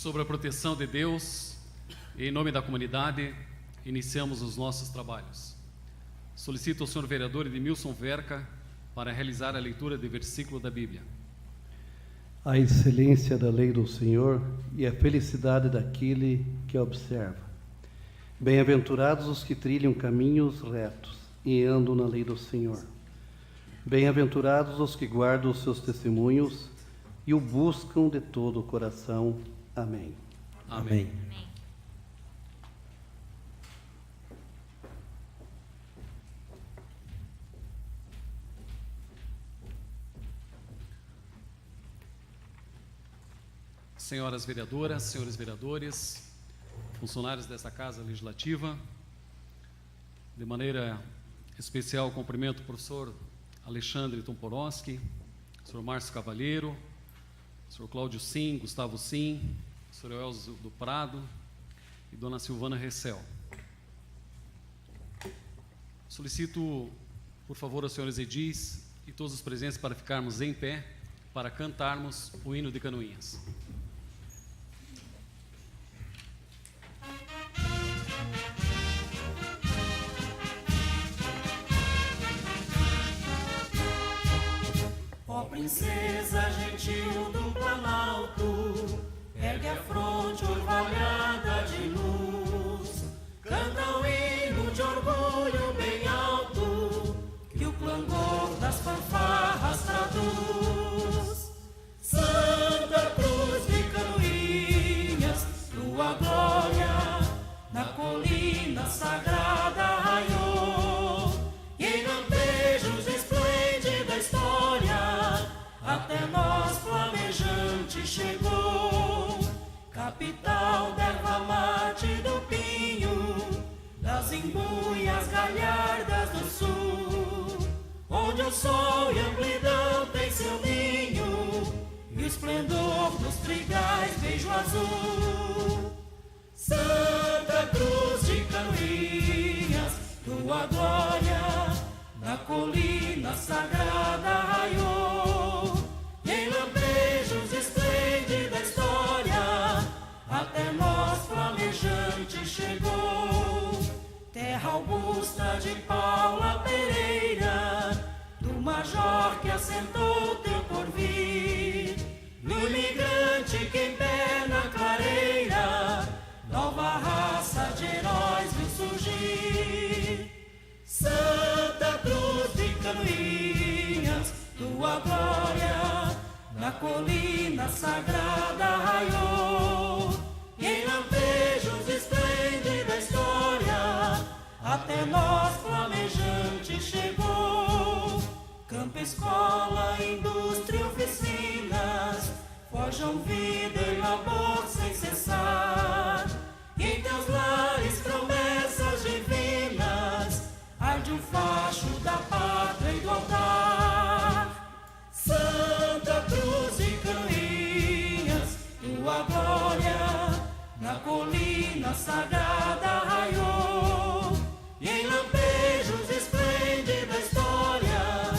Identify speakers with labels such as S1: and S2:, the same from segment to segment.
S1: Sobre a proteção de Deus, em nome da comunidade, iniciamos os nossos trabalhos. Solicito ao senhor vereador Edmilson Verca para realizar a leitura de versículo da Bíblia.
S2: A excelência da lei do Senhor e a felicidade daquele que a observa. Bem-aventurados os que trilham caminhos retos e andam na lei do Senhor. Bem-aventurados os que guardam os seus testemunhos e o buscam de todo o coração. Amém.
S1: Amém.
S3: Amém.
S1: Senhoras vereadoras, senhores vereadores, funcionários dessa Casa Legislativa, de maneira especial cumprimento o professor Alexandre Tomporowski, senhor Márcio Cavalheiro, senhor Cláudio Sim, Gustavo Sim, senhor Elzo do Prado e dona Silvana Recel. Solicito, por favor, aos senhores edis e todos os presentes para ficarmos em pé para cantarmos o hino de Canoinhas.
S4: Ó princesa gentil do Planalto, ergue a fronte orvalhada de luz, canta o hino de orgulho bem alto, que o clangor das fanfarras traduz. Santa Cruz de Canoinhas, tua glória na colina sagrada raiou, e em lampejos esplende da história até nós flamejante chegou, capital da erva mate do pinho, das embuias galhardas do sul, onde o sol e a amplidão tem seu ninho, e o esplendor dos trigais beijo azul. Santa Cruz de Canoinhas, tua glória na colina sagrada raiou, e em lampejos esplende da história até nós flamejante chegou. Terra augusta de Paula Pereira, do major que assentou teu porvir, no imigrante que em pé na clareira nova raça de heróis viu surgir. Santa Cruz de Canoinhas, tua glória na colina sagrada raiou, e em lampejos esplende da história até nós flamejante chegou. Campo, escola, indústria e oficinas forjam vida e labor sem cessar, e em teus lares promessas divinas arde o facho da pátria e do altar. Santa Cruz de Canoinhas, tua glória na colina sagrada raiou, e em lampejos esplende da história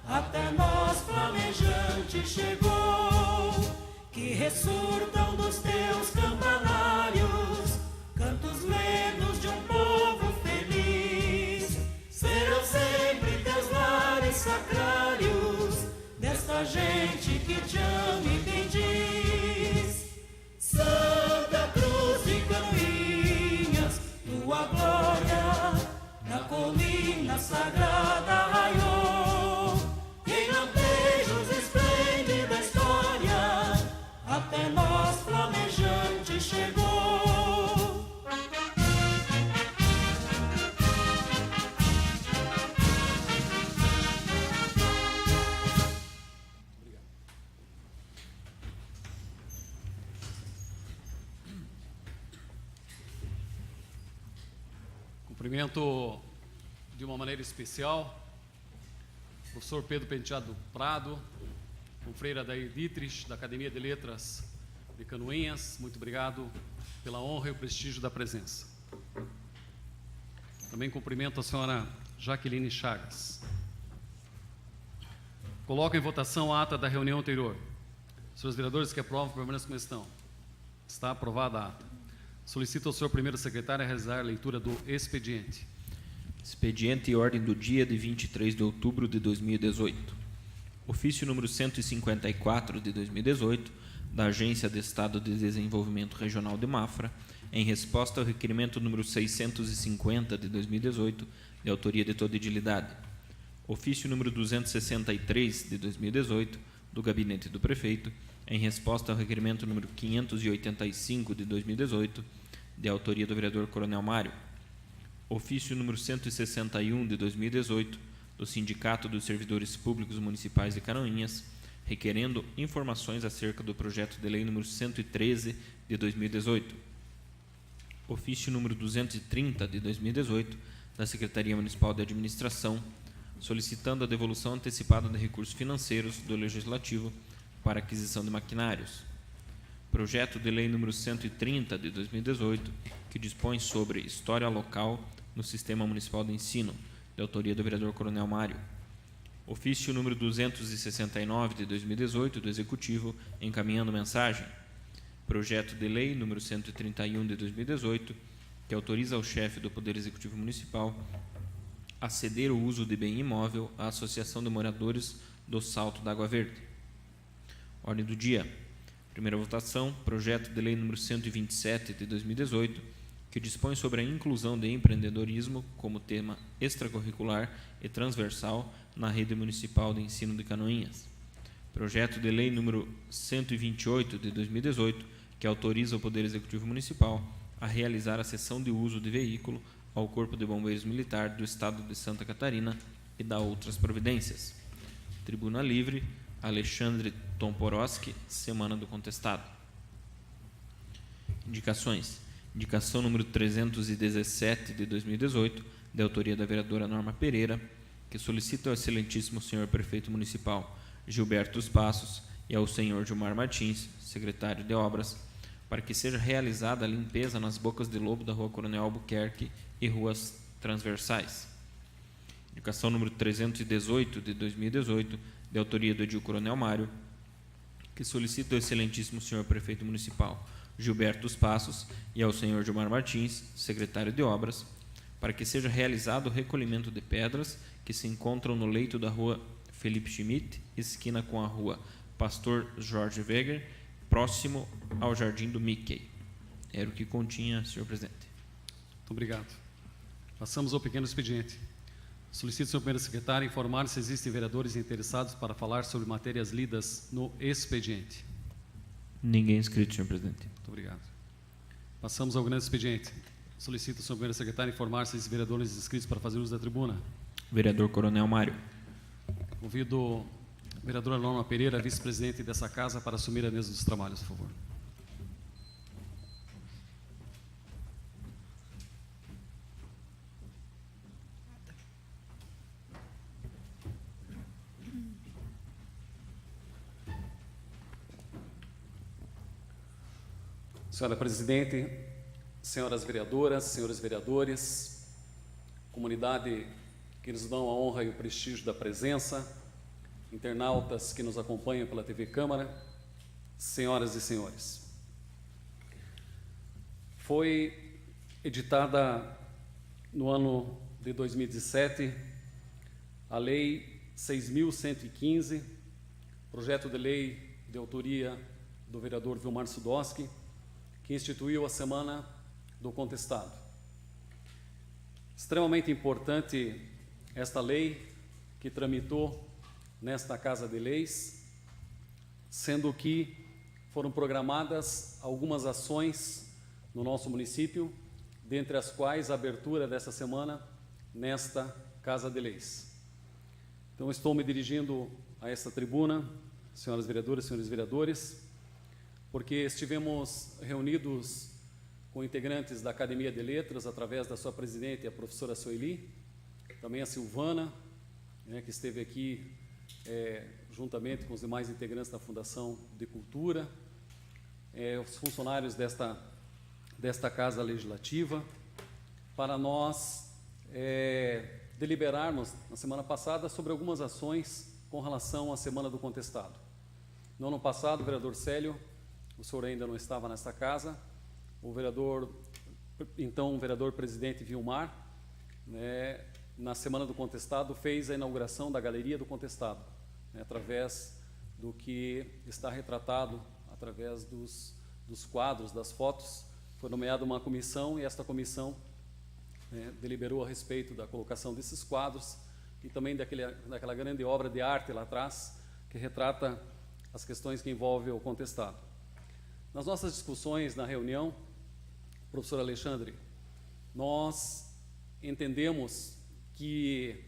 S4: até nós flamejante chegou. Que ressurtam dos teus campanários cantos lendos de um povo feliz, serão sempre teus lares sacrários desta gente que te ama e bendiz. Santa Cruz de Canoinhas, tua glória na colina sagrada raiou, e em lampejos esplende da história até nós flamejante chegou.
S1: Cumprimento de uma maneira especial o professor Pedro Penteado Prado, o freira Adair Dietrich, da Academia de Letras de Canoinhas. Muito obrigado pela honra e o prestígio da presença. Também cumprimento a senhora Jaqueline Chagas. Coloco em votação a ata da reunião anterior. Senhores vereadores que aprovam, permaneçam como estão. Está aprovada a ata. Solicito ao senhor primeiro secretário a realizar a leitura do expediente.
S3: Expediente e ordem do dia de 23 de outubro de 2018. Ofício número 154 de 2018, da Agência de Estado de Desenvolvimento Regional de Mafra, em resposta ao requerimento número 650 de 2018, de autoria de toda edilidade. Ofício número 263 de 2018, do Gabinete do Prefeito, em resposta ao requerimento número 585 de 2018, de autoria do vereador Coronel Mário. Ofício número 161 de 2018, do Sindicato dos Servidores Públicos Municipais de Canoinhas, requerendo informações acerca do projeto de lei número 113 de 2018. Ofício número 230 de 2018, da Secretaria Municipal de Administração, solicitando a devolução antecipada de recursos financeiros do Legislativo para aquisição de maquinários. Projeto de lei número 130 de 2018, que dispõe sobre história local no Sistema Municipal de Ensino, de autoria do vereador Coronel Mário. Ofício número 269 de 2018 do Executivo, encaminhando mensagem. Projeto de lei número 131 de 2018, que autoriza ao chefe do Poder Executivo Municipal a ceder o uso de bem imóvel à Associação de Moradores do Salto da Água Verde. Ordem do dia. Primeira votação, projeto de lei número 127 de 2018, que dispõe sobre a inclusão de empreendedorismo como tema extracurricular e transversal na rede municipal de ensino de Canoinhas. Projeto de lei número 128 de 2018, que autoriza o Poder Executivo Municipal a realizar a cessão de uso de veículo ao Corpo de Bombeiros Militar do Estado de Santa Catarina e da outras providências. Tribuna Livre, Alexandre Tomporoski, semana do contestado. Indicações. Indicação número 317 de 2018, de autoria da vereadora Norma Pereira, que solicita ao excelentíssimo senhor prefeito municipal Gilberto Passos e ao senhor Gilmar Martins, secretário de obras, para que seja realizada a limpeza nas bocas de lobo da Rua Coronel Albuquerque e ruas transversais. Indicação número 318 de 2018, de autoria do edil Coronel Mário, que solicita ao excelentíssimo senhor prefeito municipal Gilberto Passos e ao senhor Gilmar Martins, secretário de obras, para que seja realizado o recolhimento de pedras que se encontram no leito da Rua Felipe Schmidt, esquina com a Rua Pastor Jorge Weger, próximo ao Jardim do Mickey. Era o que continha, senhor presidente.
S1: Muito obrigado. Passamos ao pequeno expediente. Solicito, senhor primeiro secretário, informar se existem vereadores interessados para falar sobre matérias lidas no expediente.
S3: Ninguém inscrito, senhor presidente.
S1: Muito obrigado. Passamos ao grande expediente. Solicito, senhor primeiro secretário, informar se existem vereadores inscritos para fazer uso da tribuna.
S3: Vereador Coronel Mário.
S1: Convido a vereadora Norma Pereira, vice-presidente dessa casa, para assumir a mesa dos trabalhos, por favor. Senhora presidente, senhoras vereadoras, senhores vereadores, comunidade que nos dão a honra e o prestígio da presença, internautas que nos acompanham pela TV Câmara, senhoras e senhores. Foi editada no ano de 2017 a Lei 6.115, projeto de lei de autoria do vereador Vilmar Sudowski, que instituiu a Semana do Contestado. Extremamente importante esta lei que tramitou nesta Casa de Leis, sendo que foram programadas algumas ações no nosso município, dentre as quais a abertura dessa semana nesta Casa de Leis. Então, estou me dirigindo a esta tribuna, senhoras vereadoras, senhores vereadores, porque estivemos reunidos com integrantes da Academia de Letras, através da sua presidente, a professora Sueli, também a Silvana, que esteve aqui juntamente com os demais integrantes da Fundação de Cultura, os funcionários desta Casa Legislativa, para nós deliberarmos, na semana passada, sobre algumas ações com relação à Semana do Contestado. No ano passado, o vereador Célio o senhor ainda não estava nesta casa, o vereador presidente Vilmar, né, na Semana do Contestado, fez a inauguração da Galeria do Contestado, né, através do que está retratado, através dos quadros, das fotos. Foi nomeada uma comissão e esta comissão deliberou a respeito da colocação desses quadros e também daquela grande obra de arte lá atrás, que retrata as questões que envolvem o contestado. Nas nossas discussões na reunião, professor Alexandre, nós entendemos que,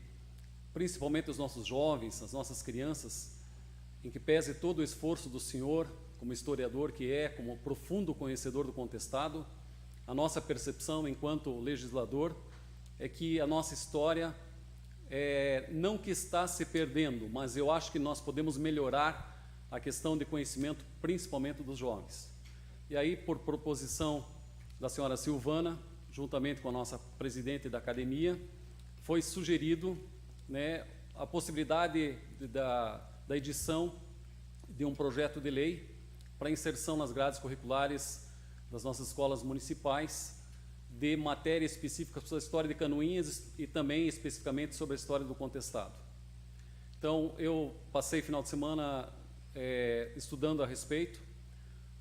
S1: principalmente os nossos jovens, as nossas crianças, em que pese todo o esforço do senhor, como historiador que é, como profundo conhecedor do contestado, a nossa percepção enquanto legislador é que a nossa história não que está se perdendo, mas eu acho que nós podemos melhorar a questão de conhecimento, principalmente dos jovens. E aí, por proposição da senhora Silvana, juntamente com a nossa presidente da academia, foi sugerido, né, a possibilidade da edição de um projeto de lei para inserção nas grades curriculares das nossas escolas municipais de matéria específica sobre a história de Canoinhas e também especificamente sobre a história do contestado. Então, eu passei final de semana estudando a respeito.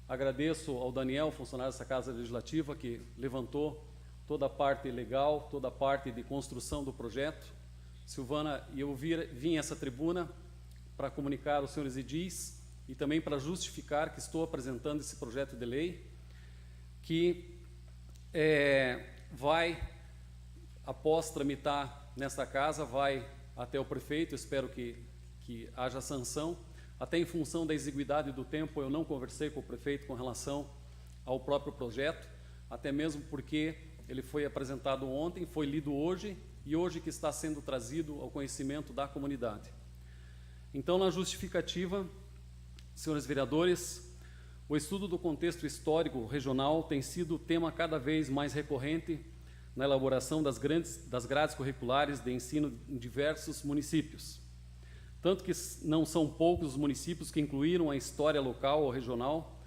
S1: Agradeço ao Daniel, funcionário dessa Casa Legislativa, que levantou toda a parte legal, toda a parte de construção do projeto. Silvana, e eu vim a essa tribuna para comunicar aos senhores edis e também para justificar que estou apresentando esse projeto de lei, que vai, após tramitar nesta casa, vai até o prefeito, espero que haja sanção. Até em função da exiguidade do tempo, eu não conversei com o prefeito com relação ao próprio projeto, até mesmo porque ele foi apresentado ontem, foi lido hoje, e hoje que está sendo trazido ao conhecimento da comunidade. Então, na justificativa, senhores vereadores, o estudo do contexto histórico regional tem sido tema cada vez mais recorrente na elaboração das grades curriculares de ensino em diversos municípios. Tanto que não são poucos os municípios que incluíram a história local ou regional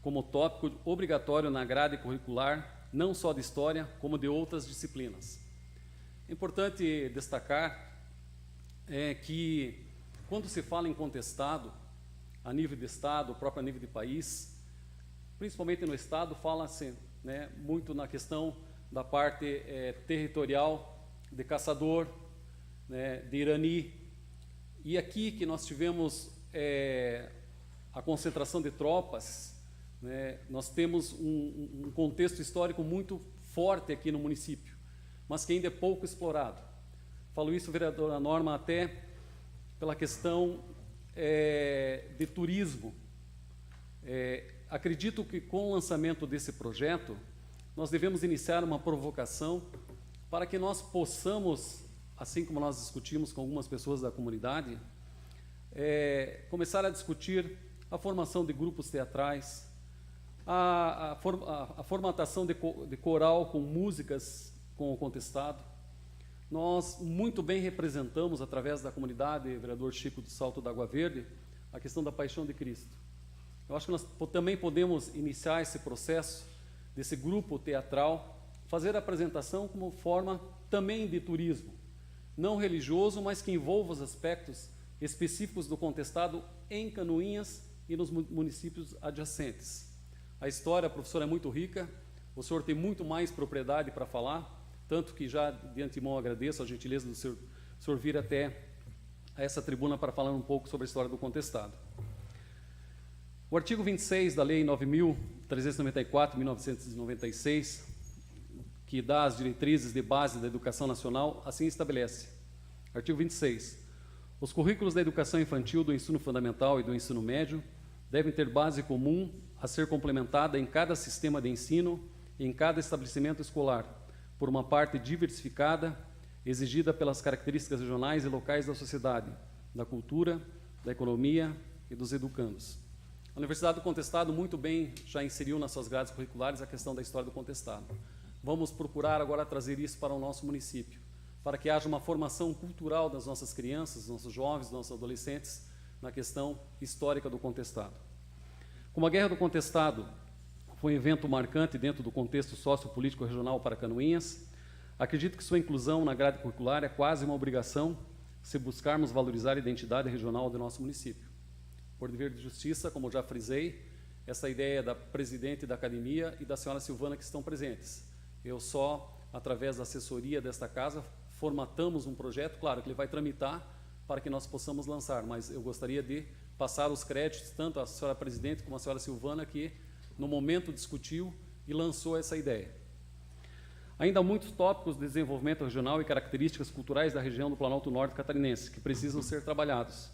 S1: como tópico obrigatório na grade curricular, não só de história, como de outras disciplinas. É importante destacar que, quando se fala em contestado, a nível de Estado, próprio a nível de país, principalmente no Estado, fala-se, né, muito na questão da parte territorial de Caçador, né, de Irani. E aqui que nós tivemos a concentração de tropas, né, nós temos um contexto histórico muito forte aqui no município, mas que ainda é pouco explorado. Falo isso, vereadora Norma, até pela questão de turismo. Acredito que com o lançamento desse projeto, nós devemos iniciar uma provocação para que nós possamos, assim como nós discutimos com algumas pessoas da comunidade, começar a discutir a formação de grupos teatrais, a formatação de coral com músicas com o contestado. Nós muito bem representamos, através da comunidade, vereador Chico do Salto da Água Verde, a questão da paixão de Cristo. Eu acho que nós também podemos iniciar esse processo desse grupo teatral, fazer a apresentação como forma também de turismo, não religioso, mas que envolva os aspectos específicos do contestado em Canoinhas e nos municípios adjacentes. A história, professor, é muito rica, o senhor tem muito mais propriedade para falar, tanto que já de antemão agradeço a gentileza do senhor vir até essa tribuna para falar um pouco sobre a história do contestado. O artigo 26 da Lei 9.394, 1996, que dá as diretrizes de base da educação nacional, assim estabelece. Artigo 26. Os currículos da educação infantil, do ensino fundamental e do ensino médio devem ter base comum a ser complementada em cada sistema de ensino e em cada estabelecimento escolar, por uma parte diversificada, exigida pelas características regionais e locais da sociedade, da cultura, da economia e dos educandos. A Universidade do Contestado muito bem já inseriu nas suas grades curriculares a questão da história do contestado. Vamos procurar agora trazer isso para o nosso município, para que haja uma formação cultural das nossas crianças, dos nossos jovens, dos nossos adolescentes, na questão histórica do contestado. Como a Guerra do Contestado foi um evento marcante dentro do contexto sociopolítico regional para Canoinhas, acredito que sua inclusão na grade curricular é quase uma obrigação se buscarmos valorizar a identidade regional do nosso município. Por dever de justiça, como já frisei, essa ideia da presidente da academia e da senhora Silvana que estão presentes. Eu só, através da assessoria desta casa, formatamos um projeto, claro que ele vai tramitar para que nós possamos lançar, mas eu gostaria de passar os créditos tanto à senhora presidente como à senhora Silvana, que no momento discutiu e lançou essa ideia. Ainda há muitos tópicos de desenvolvimento regional e características culturais da região do Planalto Norte catarinense que precisam ser trabalhados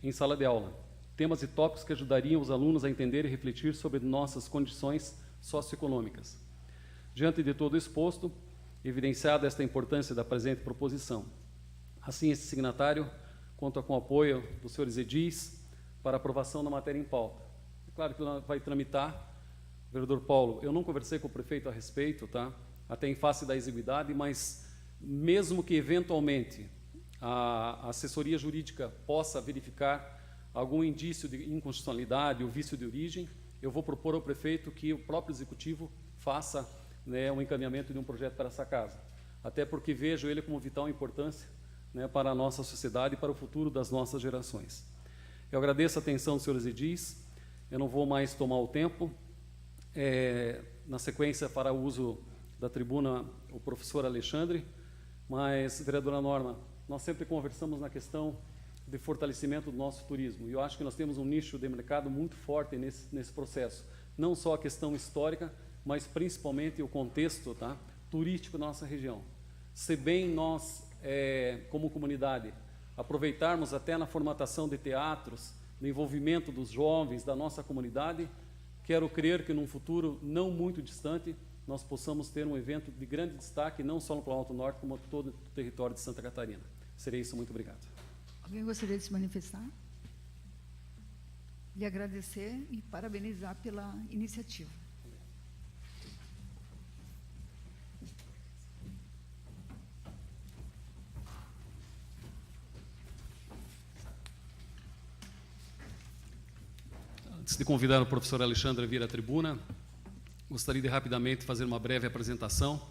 S1: em sala de aula. Temas e tópicos que ajudariam os alunos a entender e refletir sobre nossas condições socioeconômicas. Diante de todo o exposto, evidenciada esta importância da presente proposição. Assim, esse signatário conta com o apoio dos senhores edis para aprovação da matéria em pauta. É claro que vai tramitar, vereador Paulo, eu não conversei com o prefeito a respeito, tá? Até em face da exiguidade, mas mesmo que eventualmente a assessoria jurídica possa verificar algum indício de inconstitucionalidade ou vício de origem, eu vou propor ao prefeito que o próprio executivo faça, né, um encaminhamento de um projeto para essa casa. Até porque vejo ele como vital importância, né, para a nossa sociedade e para o futuro das nossas gerações. Eu agradeço a atenção dos senhores edis, eu não vou mais tomar o tempo. Na sequência, para o uso da tribuna, o professor Alexandre, mas, vereadora Norma, nós sempre conversamos na questão de fortalecimento do nosso turismo, e eu acho que nós temos um nicho de mercado muito forte nesse processo, não só a questão histórica, mas principalmente o contexto, tá, turístico da nossa região. Se bem nós, como comunidade, aproveitarmos até na formatação de teatros, no envolvimento dos jovens da nossa comunidade, quero crer que num futuro não muito distante, nós possamos ter um evento de grande destaque, não só no Planalto Norte, como todo o território de Santa Catarina. Seria isso, muito obrigado.
S5: Alguém gostaria de se manifestar? Lhe agradecer e parabenizar pela iniciativa.
S1: Antes de convidar o professor Alexandre a vir à tribuna, gostaria de rapidamente fazer uma breve apresentação.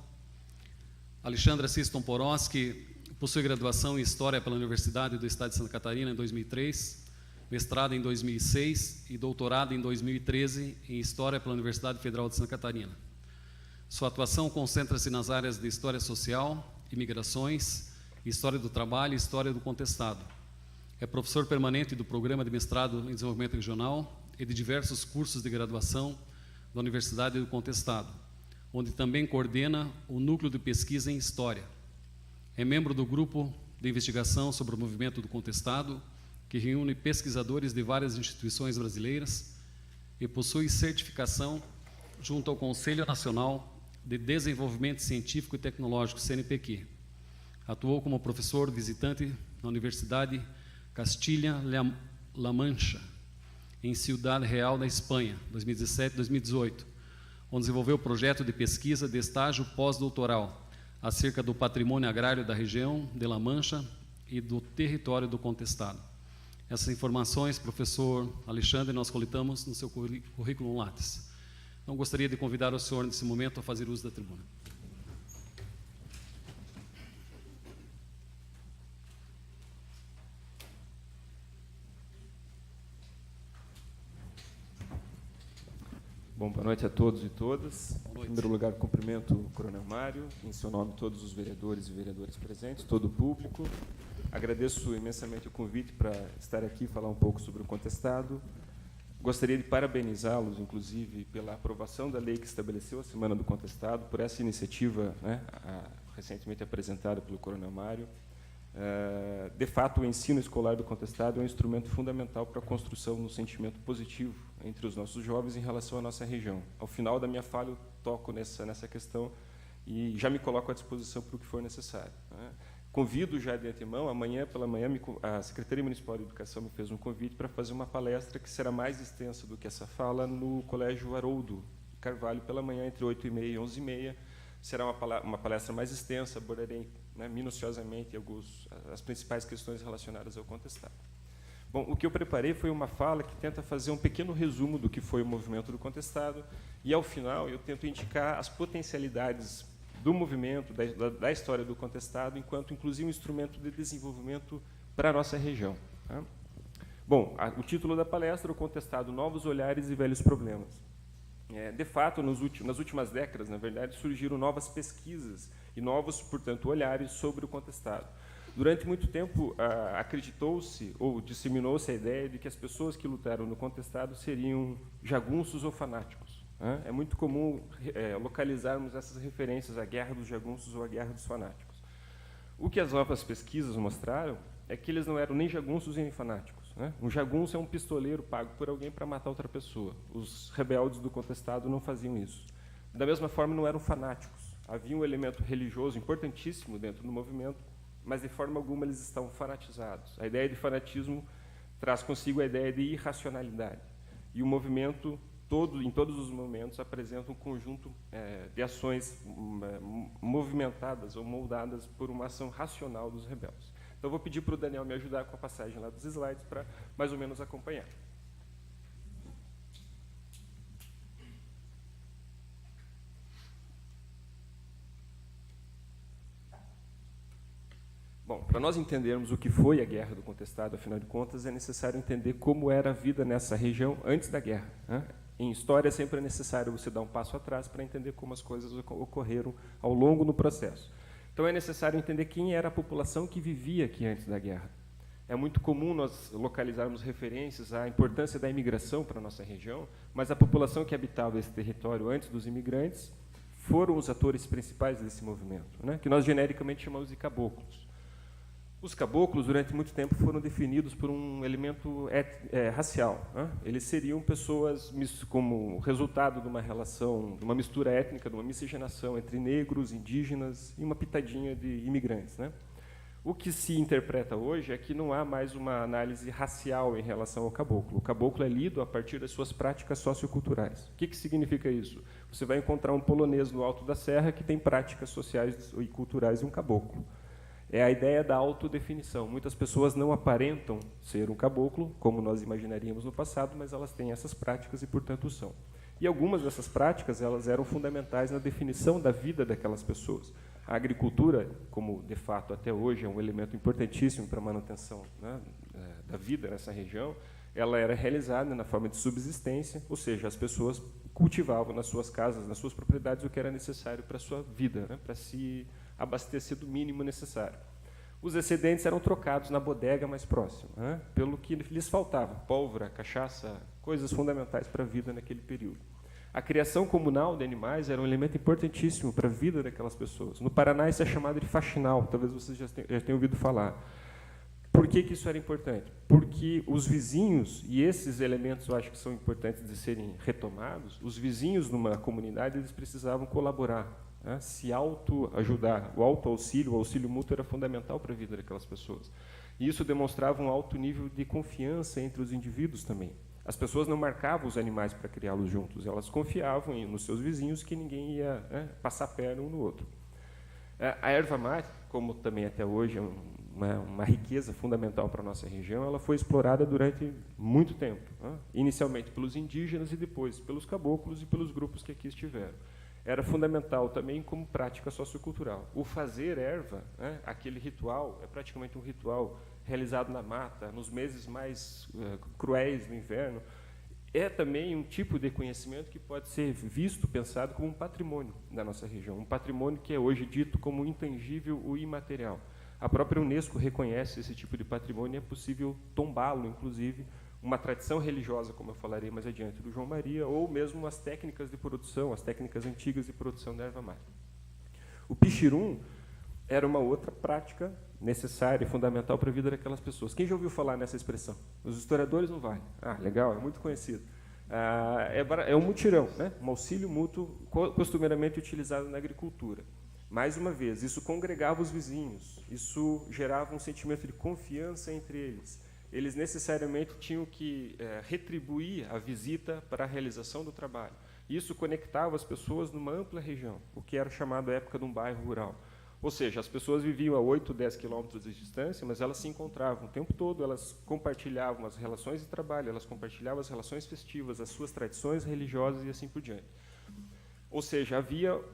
S1: Alexandre Assis Tomporowski possui graduação em História pela Universidade do Estado de Santa Catarina em 2003, mestrado em 2006 e doutorado em 2013 em História pela Universidade Federal de Santa Catarina. Sua atuação concentra-se nas áreas de História Social, Imigrações, História do Trabalho e História do Contestado. É professor permanente do Programa de Mestrado em Desenvolvimento Regional e de diversos cursos de graduação da Universidade do Contestado, onde também coordena o Núcleo de Pesquisa em História. É membro do Grupo de Investigação sobre o Movimento do Contestado, que reúne pesquisadores de várias instituições brasileiras e possui certificação junto ao Conselho Nacional de Desenvolvimento Científico e Tecnológico, CNPq. Atuou como professor visitante na Universidade Castilla-La Mancha, em Ciudad Real, na Espanha, 2017 e 2018, onde desenvolveu o projeto de pesquisa de estágio pós-doutoral acerca do patrimônio agrário da região de La Mancha e do território do Contestado. Essas informações, professor Alexandre, nós coletamos no seu currículo Lattes. Então, gostaria de convidar o senhor, nesse momento, a fazer uso da tribuna.
S6: Bom, boa noite a todos e todas. Em primeiro lugar, cumprimento o Coronel Mário, em seu nome todos os vereadores e vereadoras presentes, todo o público. Agradeço imensamente o convite para estar aqui e falar um pouco sobre o contestado. Gostaria de parabenizá-los, inclusive, pela aprovação da lei que estabeleceu a Semana do Contestado, por essa iniciativa, né, recentemente apresentada pelo Coronel Mário. De fato, o ensino escolar do contestado é um instrumento fundamental para a construção de um sentimento positivo entre os nossos jovens em relação à nossa região. Ao final da minha fala, eu toco nessa questão e já me coloco à disposição para o que for necessário, né? Convido já de antemão, amanhã pela manhã, a Secretaria Municipal de Educação me fez um convite para fazer uma palestra que será mais extensa do que essa fala no Colégio Haroldo Carvalho, pela manhã, entre 8h30 e 11h30. Será uma palestra mais extensa, abordarei, né, minuciosamente as principais questões relacionadas ao contestado. Bom, o que eu preparei foi uma fala que tenta fazer um pequeno resumo do que foi o movimento do contestado e, ao final, eu tento indicar as potencialidades do movimento, da história do contestado, enquanto, inclusive, um instrumento de desenvolvimento para a nossa região. Tá? Bom, o título da palestra, o contestado, novos olhares e velhos problemas. De fato, nas últimas décadas, na verdade, surgiram novas pesquisas e novos, portanto, olhares sobre o contestado. Durante muito tempo, acreditou-se ou disseminou-se a ideia de que as pessoas que lutaram no contestado seriam jagunços ou fanáticos. É muito comum localizarmos essas referências à Guerra dos Jagunços ou à Guerra dos Fanáticos. O que as novas pesquisas mostraram é que eles não eram nem jagunços nem fanáticos. Um jagunço é um pistoleiro pago por alguém para matar outra pessoa. Os rebeldes do contestado não faziam isso. Da mesma forma, não eram fanáticos. Havia um elemento religioso importantíssimo dentro do movimento, mas de forma alguma eles estavam fanatizados. A ideia de fanatismo traz consigo a ideia de irracionalidade. E o movimento, em todos os momentos, apresenta um conjunto de ações movimentadas ou moldadas por uma ação racional dos rebeldes. Então, eu vou pedir para o Daniel me ajudar com a passagem lá dos slides para mais ou menos acompanhar. Bom, para nós entendermos o que foi a Guerra do Contestado, afinal de contas, é necessário entender como era a vida nessa região antes da guerra. Em história, sempre é necessário você dar um passo atrás para entender como as coisas ocorreram ao longo do processo. Então, é necessário entender quem era a população que vivia aqui antes da guerra. É muito comum nós localizarmos referências à importância da imigração para a nossa região, mas a população que habitava esse território antes dos imigrantes foram os atores principais desse movimento, que nós genericamente chamamos de caboclos. Os caboclos, durante muito tempo, foram definidos por um elemento racial. Eles seriam pessoas como resultado de uma relação, de uma mistura étnica, de uma miscigenação entre negros, indígenas e uma pitadinha de imigrantes. O que se interpreta hoje é que não há mais uma análise racial em relação ao caboclo. O caboclo é lido a partir das suas práticas socioculturais. O que significa isso? Você vai encontrar um polonês no Alto da Serra que tem práticas sociais e culturais de um caboclo. É a ideia da autodefinição. Muitas pessoas não aparentam ser um caboclo, como nós imaginaríamos no passado, mas elas têm essas práticas e, portanto, são. E algumas dessas práticas elas eram fundamentais na definição da vida daquelas pessoas. A agricultura, como, de fato, até hoje é um elemento importantíssimo para a manutenção da vida nessa região, ela era realizada na forma de subsistência, ou seja, as pessoas cultivavam nas suas casas, nas suas propriedades, o que era necessário para a sua vida, para se abastecer do mínimo necessário. Os excedentes eram trocados na bodega mais próxima, pelo que lhes faltava, pólvora, cachaça, coisas fundamentais para a vida naquele período. A criação comunal de animais era um elemento importantíssimo para a vida daquelas pessoas. No Paraná, isso é chamado de faxinal, talvez vocês já tenham ouvido falar. Por que isso era importante? Porque os vizinhos, e esses elementos eu acho que são importantes de serem retomados, os vizinhos numa comunidade eles precisavam colaborar, se autoajudar. O autoauxílio, o auxílio mútuo era fundamental para a vida daquelas pessoas. E isso demonstrava um alto nível de confiança entre os indivíduos também. As pessoas não marcavam os animais para criá-los juntos, elas confiavam nos seus vizinhos que ninguém ia passar perna um no outro. A erva mate, como também até hoje é uma riqueza fundamental para a nossa região, ela foi explorada durante muito tempo, inicialmente pelos indígenas e depois pelos caboclos e pelos grupos que aqui estiveram. Era fundamental também como prática sociocultural. O fazer erva, aquele ritual, é praticamente um ritual realizado na mata, nos meses mais cruéis do inverno, é também um tipo de conhecimento que pode ser visto, pensado como um patrimônio da nossa região, um patrimônio que é hoje dito como intangível ou imaterial. A própria Unesco reconhece esse tipo de patrimônio e é possível tombá-lo, inclusive, uma tradição religiosa, como eu falarei mais adiante, do João Maria, ou mesmo as técnicas de produção, as técnicas antigas de produção da erva mate. O pichirum era uma outra prática necessária e fundamental para a vida daquelas pessoas. Quem já ouviu falar nessa expressão? Os historiadores não vai. Legal, é muito conhecido. É um mutirão, um auxílio mútuo costumeiramente utilizado na agricultura. Mais uma vez, isso congregava os vizinhos, isso gerava um sentimento de confiança entre eles. Eles necessariamente tinham que retribuir a visita para a realização do trabalho. Isso conectava as pessoas numa ampla região, o que era chamado à época de um bairro rural. Ou seja, as pessoas viviam a 8, 10 quilômetros de distância, mas elas se encontravam o tempo todo, elas compartilhavam as relações de trabalho, elas compartilhavam as relações festivas, as suas tradições religiosas e assim por diante. Ou seja,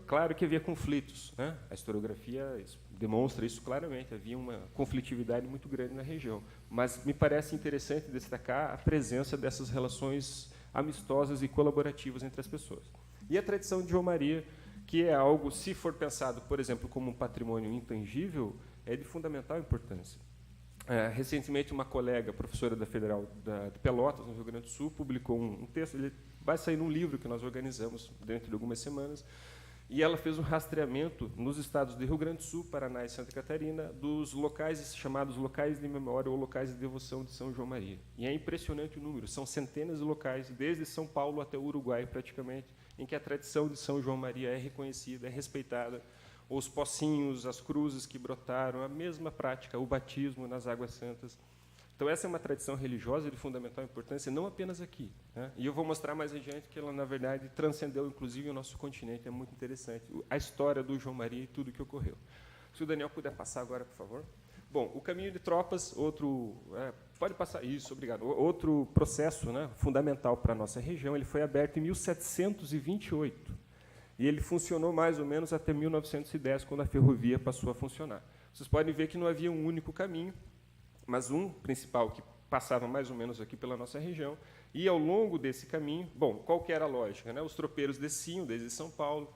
S6: claro que havia conflitos, né? A historiografia demonstra isso claramente, havia uma conflitividade muito grande na região. Mas me parece interessante destacar a presença dessas relações amistosas e colaborativas entre as pessoas. E a tradição de romaria, que é algo, se for pensado, por exemplo, como um patrimônio intangível, é de fundamental importância. Recentemente, uma colega, professora da Federal de Pelotas, no Rio Grande do Sul, publicou um texto, ele vai sair num livro que nós organizamos dentro de algumas semanas, e ela fez um rastreamento nos estados de Rio Grande do Sul, Paraná e Santa Catarina, dos locais chamados locais de memória ou locais de devoção de São João Maria. E é impressionante o número, são centenas de locais, desde São Paulo até o Uruguai, praticamente, em que a tradição de São João Maria é reconhecida, é respeitada, os pocinhos, as cruzes que brotaram, a mesma prática, o batismo nas águas santas. Então, essa é uma tradição religiosa de fundamental importância, não apenas aqui, né? E eu vou mostrar mais adiante que ela, na verdade, transcendeu, inclusive, o nosso continente. É muito interessante a história do João Maria e tudo o que ocorreu. Se o Daniel puder passar agora, por favor. Bom, o caminho de tropas, pode passar isso, obrigado. Outro processo, né, fundamental para a nossa região, ele foi aberto em 1728 e ele funcionou mais ou menos até 1910, quando a ferrovia passou a funcionar. Vocês podem ver que não havia um único caminho, mas um principal que passava mais ou menos aqui pela nossa região, e ao longo desse caminho, bom, qual que era a lógica, né? Os tropeiros desciam desde São Paulo,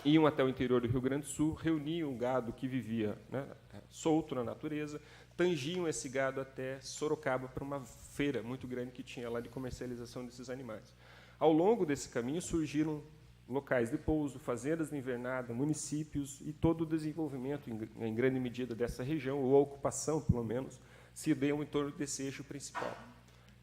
S6: iam até o interior do Rio Grande do Sul, reuniam o gado que vivia, né, solto na natureza, tangiam esse gado até Sorocaba para uma feira muito grande que tinha lá de comercialização desses animais. Ao longo desse caminho surgiram locais de pouso, fazendas de invernada, municípios, e todo o desenvolvimento, em grande medida, dessa região, ou a ocupação, pelo menos, se deu em torno desse eixo principal.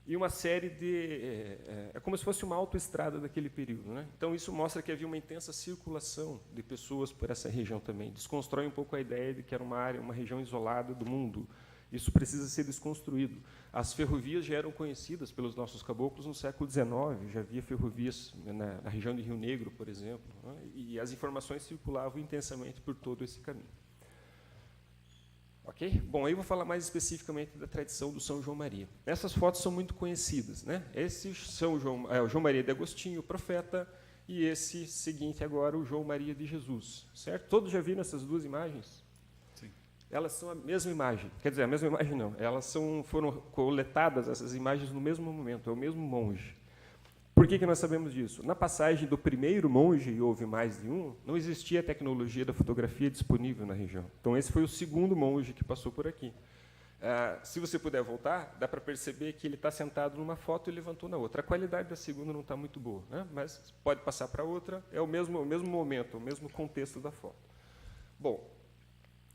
S6: E uma série de... É como se fosse uma autoestrada daquele período, né? Então, isso mostra que havia uma intensa circulação de pessoas por essa região também. Desconstrói um pouco a ideia de que era uma área, uma região isolada do mundo. Isso precisa ser desconstruído. As ferrovias já eram conhecidas pelos nossos caboclos no século XIX, já havia ferrovias na região de Rio Negro, por exemplo, né? E as informações circulavam intensamente por todo esse caminho. Ok? Bom, aí eu vou falar mais especificamente da tradição do São João Maria. Essas fotos são muito conhecidas, né? Esse São João, o João Maria de Agostinho, o profeta, e esse seguinte agora, o João Maria de Jesus, certo? Todos já viram essas duas imagens?
S1: Sim.
S6: Elas são a mesma imagem, quer dizer, a mesma imagem não, elas foram coletadas, essas imagens, no mesmo momento, é o mesmo monge. Por que nós sabemos disso? Na passagem do primeiro monge, e houve mais de um, não existia a tecnologia da fotografia disponível na região. Então, esse foi o segundo monge que passou por aqui. Se você puder voltar, dá para perceber que ele está sentado numa foto e levantou na outra. A qualidade da segunda não está muito boa, né? Mas pode passar para outra, é o mesmo momento, o mesmo contexto da foto. Bom,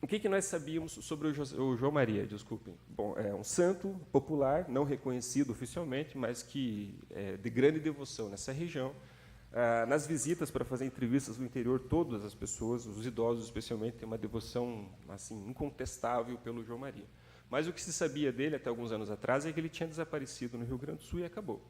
S6: o que nós sabíamos sobre o João Maria? Desculpem. Bom, é um santo popular, não reconhecido oficialmente, mas que é de grande devoção nessa região. Nas visitas para fazer entrevistas no interior, todas as pessoas, os idosos especialmente, têm uma devoção assim incontestável pelo João Maria. Mas o que se sabia dele até alguns anos atrás é que ele tinha desaparecido no Rio Grande do Sul e acabou.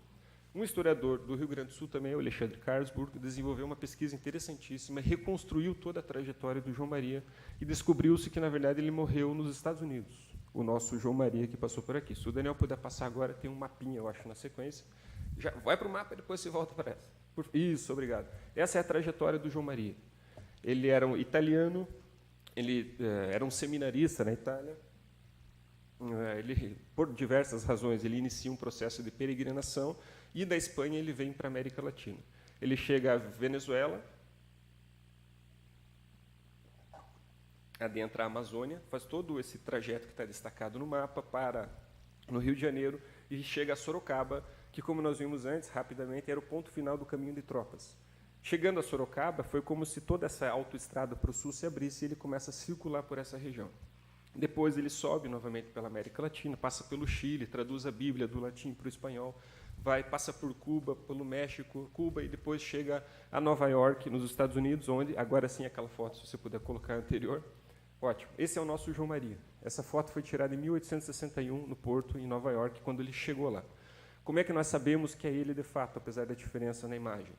S6: Um historiador do Rio Grande do Sul também, o Alexandre Carlsburg, desenvolveu uma pesquisa interessantíssima, reconstruiu toda a trajetória do João Maria e descobriu-se que, na verdade, ele morreu nos Estados Unidos, o nosso João Maria que passou por aqui. Se o Daniel puder passar agora, tem um mapinha, eu acho, na sequência. Já vai para o mapa e depois você volta para essa. Isso, obrigado. Essa é a trajetória do João Maria. Ele era um italiano, ele era um seminarista na Itália. Ele, por diversas razões, ele inicia um processo de peregrinação e da Espanha ele vem para a América Latina. Ele chega à Venezuela, adentra a Amazônia, faz todo esse trajeto que está destacado no mapa, para no Rio de Janeiro e chega a Sorocaba, que, como nós vimos antes, rapidamente, era o ponto final do caminho de tropas. Chegando a Sorocaba, foi como se toda essa autoestrada para o sul se abrisse e ele começa a circular por essa região. Depois ele sobe novamente pela América Latina, passa pelo Chile, traduz a Bíblia do latim para o espanhol, passa por Cuba, pelo México, Cuba, e depois chega a Nova York, nos Estados Unidos, onde, agora sim, aquela foto, se você puder colocar a anterior. Ótimo. Esse é o nosso João Maria. Essa foto foi tirada em 1861, no Porto, em Nova York, quando ele chegou lá. Como é que nós sabemos que é ele, de fato, apesar da diferença na imagem?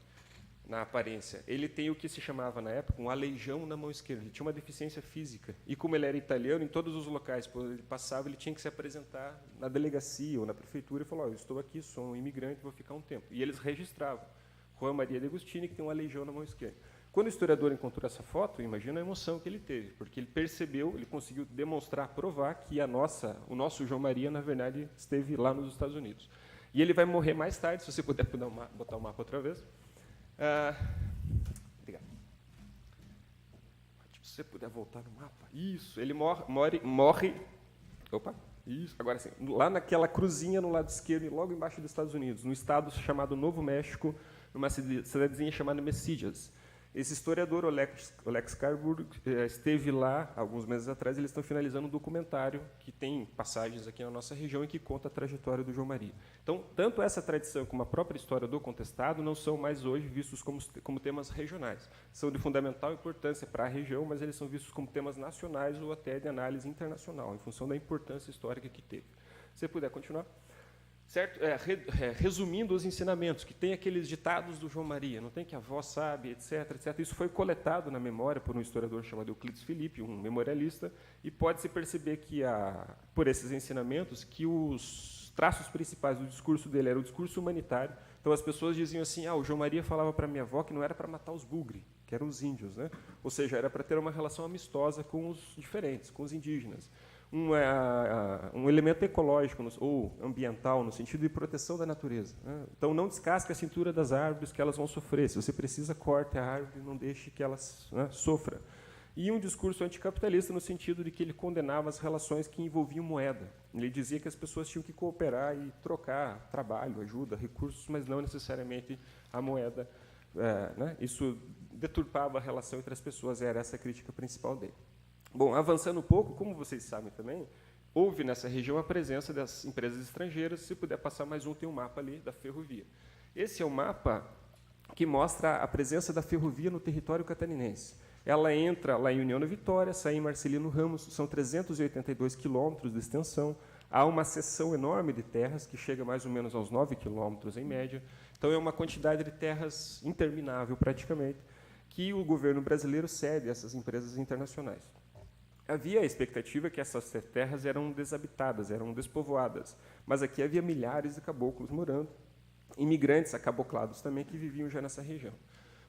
S6: na aparência. Ele tem o que se chamava, na época, um aleijão na mão esquerda. Ele tinha uma deficiência física. E, como ele era italiano, em todos os locais por onde ele passava, ele tinha que se apresentar na delegacia ou na prefeitura e falar: eu estou aqui, sou um imigrante, vou ficar um tempo. E eles registravam. Juan Maria de Agostini, que tem um aleijão na mão esquerda. Quando o historiador encontrou essa foto, imagina a emoção que ele teve, porque ele percebeu, ele conseguiu demonstrar, provar que o nosso João Maria, na verdade, esteve lá nos Estados Unidos. E ele vai morrer mais tarde, se você puder botar o mapa outra vez. Obrigado. Se você puder voltar no mapa. Isso, ele morre. Opa, isso, agora sim. Lá naquela cruzinha no lado esquerdo, logo embaixo dos Estados Unidos, no estado chamado Novo México, numa cidadezinha chamada Messillas. Esse historiador, Olex Carburg, esteve lá alguns meses atrás. Eles estão finalizando um documentário que tem passagens aqui na nossa região e que conta a trajetória do João Maria. Então, tanto essa tradição como a própria história do contestado não são mais hoje vistos como temas regionais. São de fundamental importância para a região, mas eles são vistos como temas nacionais ou até de análise internacional, em função da importância histórica que teve. Se você puder continuar. Certo? Resumindo os ensinamentos, que tem aqueles ditados do João Maria, não tem que a avó sabe, etc, etc. Isso foi coletado na memória por um historiador chamado Euclides Filipe, um memorialista, e pode-se perceber que, por esses ensinamentos, que os traços principais do discurso dele era o discurso humanitário. Então, as pessoas diziam assim: o João Maria falava para minha avó que não era para matar os bugre, que eram os índios, né? Ou seja, era para ter uma relação amistosa com os diferentes, com os indígenas. Um elemento ecológico ou ambiental, no sentido de proteção da natureza. Né? Então, não descasque a cintura das árvores, que elas vão sofrer. Se você precisa, corte a árvore e não deixe que elas sofram. E um discurso anticapitalista, no sentido de que ele condenava as relações que envolviam moeda. Ele dizia que as pessoas tinham que cooperar e trocar trabalho, ajuda, recursos, mas não necessariamente a moeda. Né? Isso deturpava a relação entre as pessoas, era essa a crítica principal dele. Bom, avançando um pouco, como vocês sabem também, houve nessa região a presença das empresas estrangeiras. Se puder passar mais um, tem um mapa ali da ferrovia. Esse é um mapa que mostra a presença da ferrovia no território catarinense. Ela entra lá em União da Vitória, sai em Marcelino Ramos, são 382 quilômetros de extensão. Há uma seção enorme de terras, que chega mais ou menos aos 9 quilômetros em média. Então, é uma quantidade de terras interminável, praticamente, que o governo brasileiro cede a essas empresas internacionais. Havia a expectativa que essas terras eram desabitadas, eram despovoadas, mas aqui havia milhares de caboclos morando, imigrantes acaboclados também, que viviam já nessa região.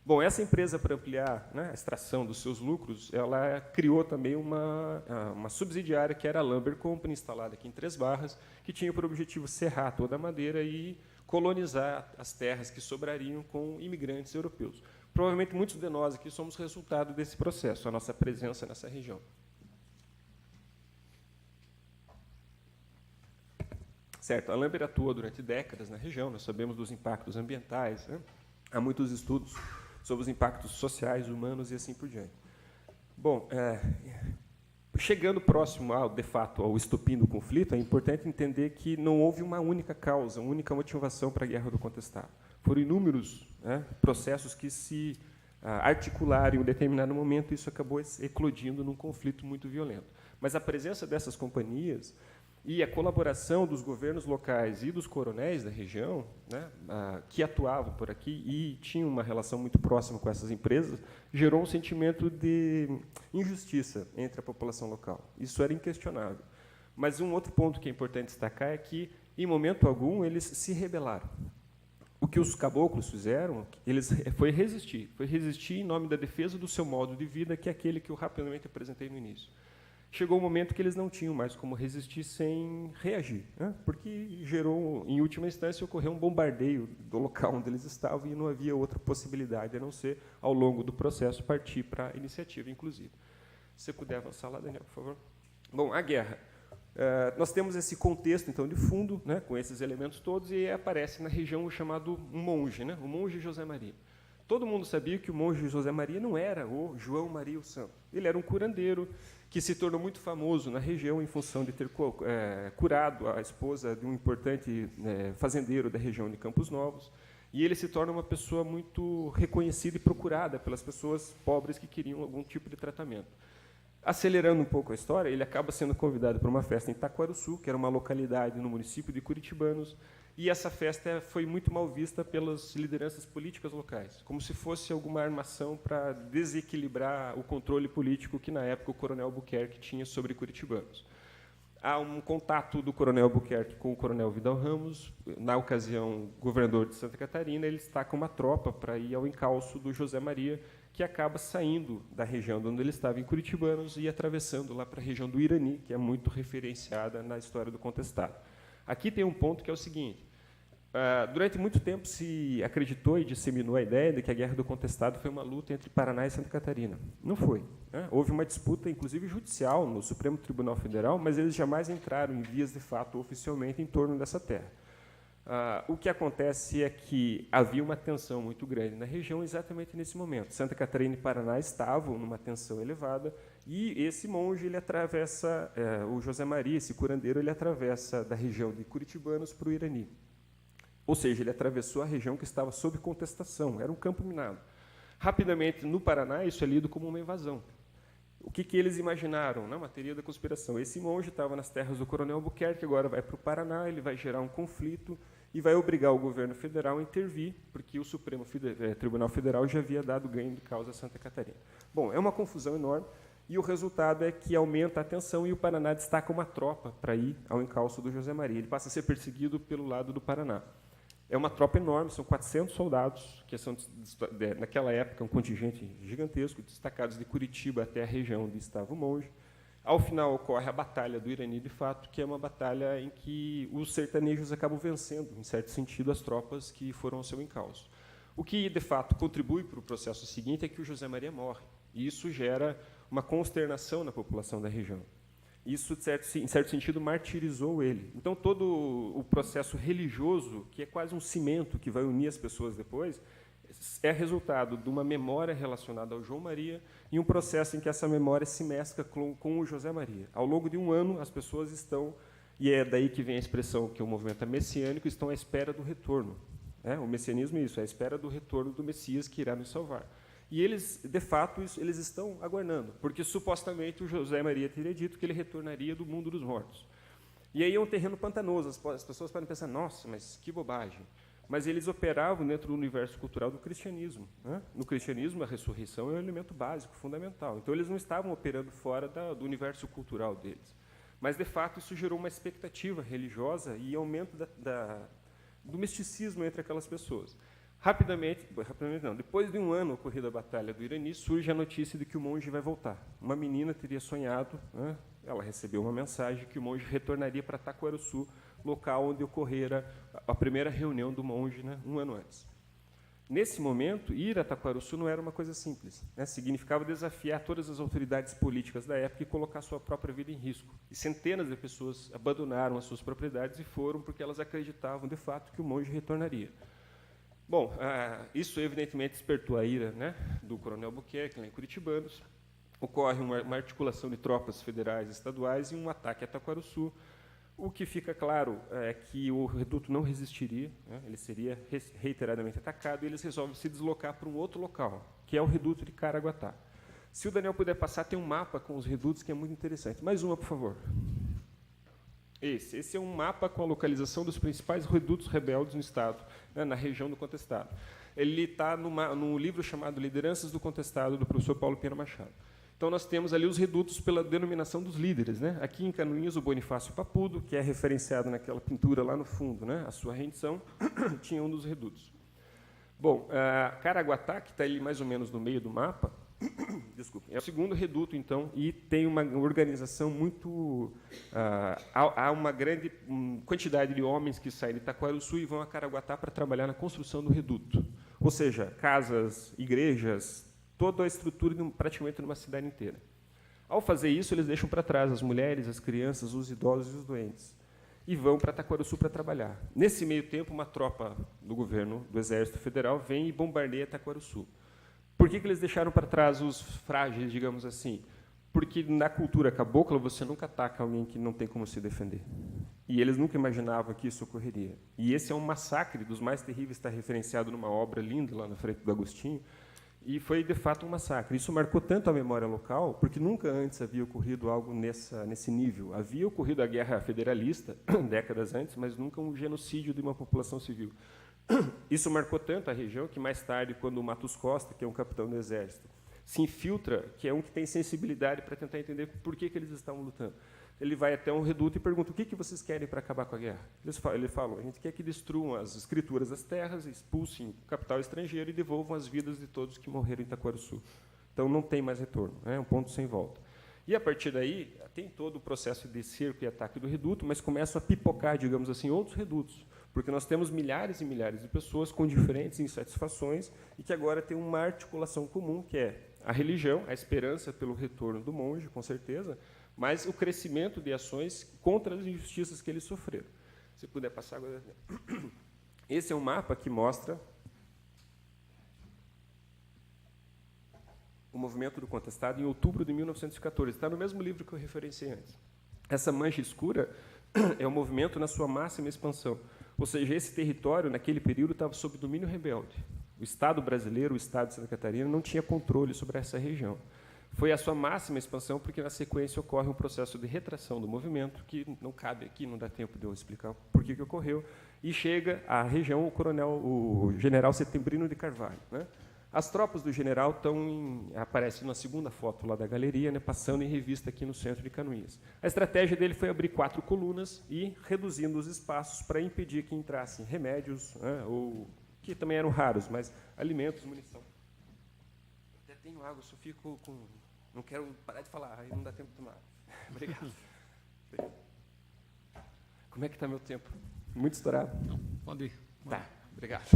S6: Bom, essa empresa, para ampliar, né, a extração dos seus lucros, ela criou também uma subsidiária, que era a Lumber Company, instalada aqui em Três Barras, que tinha por objetivo serrar toda a madeira e colonizar as terras que sobrariam com imigrantes europeus. Provavelmente muitos de nós aqui somos resultado desse processo, a nossa presença nessa região. Certo, a Lumber atua durante décadas na região, nós sabemos dos impactos ambientais, né? Há muitos estudos sobre os impactos sociais, humanos e assim por diante. Bom, chegando próximo, de fato, ao estopim do conflito, é importante entender que não houve uma única causa, uma única motivação para a Guerra do Contestado. Foram inúmeros processos que se articularam em um determinado momento, e isso acabou eclodindo num conflito muito violento. Mas a presença dessas companhias e a colaboração dos governos locais e dos coronéis da região, né, que atuavam por aqui e tinham uma relação muito próxima com essas empresas, gerou um sentimento de injustiça entre a população local. Isso era inquestionável. Mas um outro ponto que é importante destacar é que, em momento algum, eles se rebelaram. O que os caboclos fizeram foi resistir em nome da defesa do seu modo de vida, que é aquele que eu rapidamente apresentei no início. Chegou um momento que eles não tinham mais como resistir sem reagir, né? Porque gerou, em última instância, ocorreu um bombardeio do local onde eles estavam e não havia outra possibilidade, a não ser, ao longo do processo, partir para a iniciativa, inclusive. Se você puder avançar lá, Daniel, por favor. Bom, a guerra. Nós temos esse contexto, então, de fundo, né, com esses elementos todos, e aparece na região o chamado monge, né, o monge José Maria. Todo mundo sabia que o monge José Maria não era o João Maria o Santo. Ele era um curandeiro que se tornou muito famoso na região em função de ter curado a esposa de um importante fazendeiro da região de Campos Novos, e ele se torna uma pessoa muito reconhecida e procurada pelas pessoas pobres que queriam algum tipo de tratamento. Acelerando um pouco a história, ele acaba sendo convidado para uma festa em Taquarussu, que era uma localidade no município de Curitibanos, e essa festa foi muito mal vista pelas lideranças políticas locais, como se fosse alguma armação para desequilibrar o controle político que, na época, o coronel Albuquerque tinha sobre curitibanos. Há um contato do coronel Albuquerque com o coronel Vidal Ramos, na ocasião, governador de Santa Catarina, ele está com uma tropa para ir ao encalço do José Maria, que acaba saindo da região onde ele estava, em Curitibanos, e atravessando lá para a região do Irani, que é muito referenciada na história do contestado. Aqui tem um ponto que é o seguinte: durante muito tempo se acreditou e disseminou a ideia de que a Guerra do Contestado foi uma luta entre Paraná e Santa Catarina. Não foi, né? Houve uma disputa, inclusive judicial, no Supremo Tribunal Federal, mas eles jamais entraram em vias de fato oficialmente em torno dessa terra. O que acontece é que havia uma tensão muito grande na região exatamente nesse momento. Santa Catarina e Paraná estavam numa tensão elevada, e esse monge ele atravessa, o José Maria, esse curandeiro, ele atravessa da região de Curitibanos para o Irani. Ou seja, ele atravessou a região que estava sob contestação, era um campo minado. Rapidamente, no Paraná, isso é lido como uma invasão. O que eles imaginaram? Uma teoria da conspiração. Esse monge estava nas terras do coronel Albuquerque, agora vai para o Paraná, ele vai gerar um conflito e vai obrigar o governo federal a intervir, porque o Supremo Tribunal Federal já havia dado ganho de causa a Santa Catarina. Bom, é uma confusão enorme, e o resultado é que aumenta a tensão e o Paraná destaca uma tropa para ir ao encalço do José Maria. Ele passa a ser perseguido pelo lado do Paraná. É uma tropa enorme, são 400 soldados, que são, naquela época, um contingente gigantesco, destacados de Curitiba até a região onde estava o monge. Ao final, ocorre a Batalha do Irani, de fato, que é uma batalha em que os sertanejos acabam vencendo, em certo sentido, as tropas que foram ao seu encalço. O que, de fato, contribui para o processo seguinte é que o José Maria morre, e isso gera uma consternação na população da região. Isso, em certo sentido, martirizou ele. Então, todo o processo religioso, que é quase um cimento que vai unir as pessoas depois, é resultado de uma memória relacionada ao João Maria e um processo em que essa memória se mescla com o José Maria. Ao longo de um ano, as pessoas estão, e é daí que vem a expressão que o movimento é messiânico, estão à espera do retorno. O messianismo é isso, é a espera do retorno do Messias que irá nos salvar. E eles, de fato, eles estão aguardando, porque supostamente o José Maria teria dito que ele retornaria do mundo dos mortos. E aí é um terreno pantanoso, as pessoas podem pensar, nossa, mas que bobagem. Mas eles operavam dentro do universo cultural do cristianismo. No cristianismo, a ressurreição é um elemento básico, fundamental. Então, eles não estavam operando fora do universo cultural deles. Mas, de fato, isso gerou uma expectativa religiosa e aumento do misticismo entre aquelas pessoas. Rapidamente não, depois de um ano ocorrida a Batalha do Irani, surge a notícia de que o monge vai voltar. Uma menina teria sonhado, ela recebeu uma mensagem que o monge retornaria para Taquarussu, local onde ocorrera a primeira reunião do monge, um ano antes. Nesse momento, ir a Taquarussu não era uma coisa simples. Significava desafiar todas as autoridades políticas da época e colocar sua própria vida em risco. E centenas de pessoas abandonaram as suas propriedades e foram porque elas acreditavam, de fato, que o monge retornaria. Bom, isso evidentemente despertou a ira do coronel Albuquerque, lá em Curitibanos. Ocorre uma articulação de tropas federais e estaduais e um ataque a Taquarussu. O que fica claro é que o reduto não resistiria, ele seria reiteradamente atacado, e eles resolvem se deslocar para um outro local, que é o reduto de Caraguatá. Se o Daniel puder passar, tem um mapa com os redutos que é muito interessante. Mais uma, por favor. Esse é um mapa com a localização dos principais redutos rebeldes no Estado, na região do Contestado. Ele está num livro chamado Lideranças do Contestado, do professor Paulo Pena Machado. Então, nós temos ali os redutos pela denominação dos líderes. Aqui em Canoinhas, o Bonifácio Papudo, que é referenciado naquela pintura lá no fundo, a sua rendição, tinha um dos redutos. Bom, Caraguatá, que está ali mais ou menos no meio do mapa, desculpe, é o segundo reduto, então, e tem uma organização muito... há uma grande quantidade de homens que saem de Taquarussu e vão a Caraguatá para trabalhar na construção do reduto. Ou seja, casas, igrejas, toda a estrutura praticamente numa cidade inteira. Ao fazer isso, eles deixam para trás as mulheres, as crianças, os idosos e os doentes, e vão para Taquarussu para trabalhar. Nesse meio tempo, uma tropa do governo, do Exército Federal, vem e bombardeia Taquarussu. Por que eles deixaram para trás os frágeis, digamos assim? Porque na cultura cabocla você nunca ataca alguém que não tem como se defender. E eles nunca imaginavam que isso ocorreria. E esse é um massacre dos mais terríveis, está referenciado numa obra linda lá na frente do Agostinho, E foi, de fato, um massacre. Isso marcou tanto a memória local, porque nunca antes havia ocorrido algo nesse nível. Havia ocorrido a Guerra Federalista, décadas antes, mas nunca um genocídio de uma população civil. Isso marcou tanto a região que, mais tarde, quando o Matos Costa, que é um capitão do Exército, se infiltra, que é um que tem sensibilidade para tentar entender por que eles estavam lutando, ele vai até um reduto e pergunta: o que vocês querem para acabar com a guerra? Ele fala: a gente quer que destruam as escrituras das terras, expulsem o capital estrangeiro e devolvam as vidas de todos que morreram em Itaquaruçu. Então, não tem mais retorno, é um ponto sem volta. E, a partir daí, tem todo o processo de cerco e ataque do reduto, mas começam a pipocar, digamos assim, outros redutos, porque nós temos milhares e milhares de pessoas com diferentes insatisfações e que agora tem uma articulação comum, que é a religião, a esperança pelo retorno do monge, com certeza, mas o crescimento de ações contra as injustiças que eles sofreram. Se puder passar agora. Esse é um mapa que mostra o movimento do contestado em outubro de 1914. Está no mesmo livro que eu referenciei antes. Essa mancha escura é o movimento na sua máxima expansão. Ou seja, esse território, naquele período, estava sob domínio rebelde. O Estado brasileiro, o Estado de Santa Catarina, não tinha controle sobre essa região. Foi a sua máxima expansão, porque, na sequência, ocorre um processo de retração do movimento, que não cabe aqui, não dá tempo de eu explicar por que ocorreu, e chega à região o general Setembrino de Carvalho. Né? As tropas do general aparecem na segunda foto lá da galeria, né, passando em revista aqui no centro de Canoinhas. A estratégia dele foi abrir 4 colunas e reduzindo os espaços para impedir que entrassem remédios, né, ou que também eram raros, mas alimentos, munição. Até tenho água, só fico com... Não quero parar de falar, aí não dá tempo de tomar. Obrigado. Como é que está meu tempo? Muito estourado?
S1: Não, pode ir.
S6: Tá, obrigado.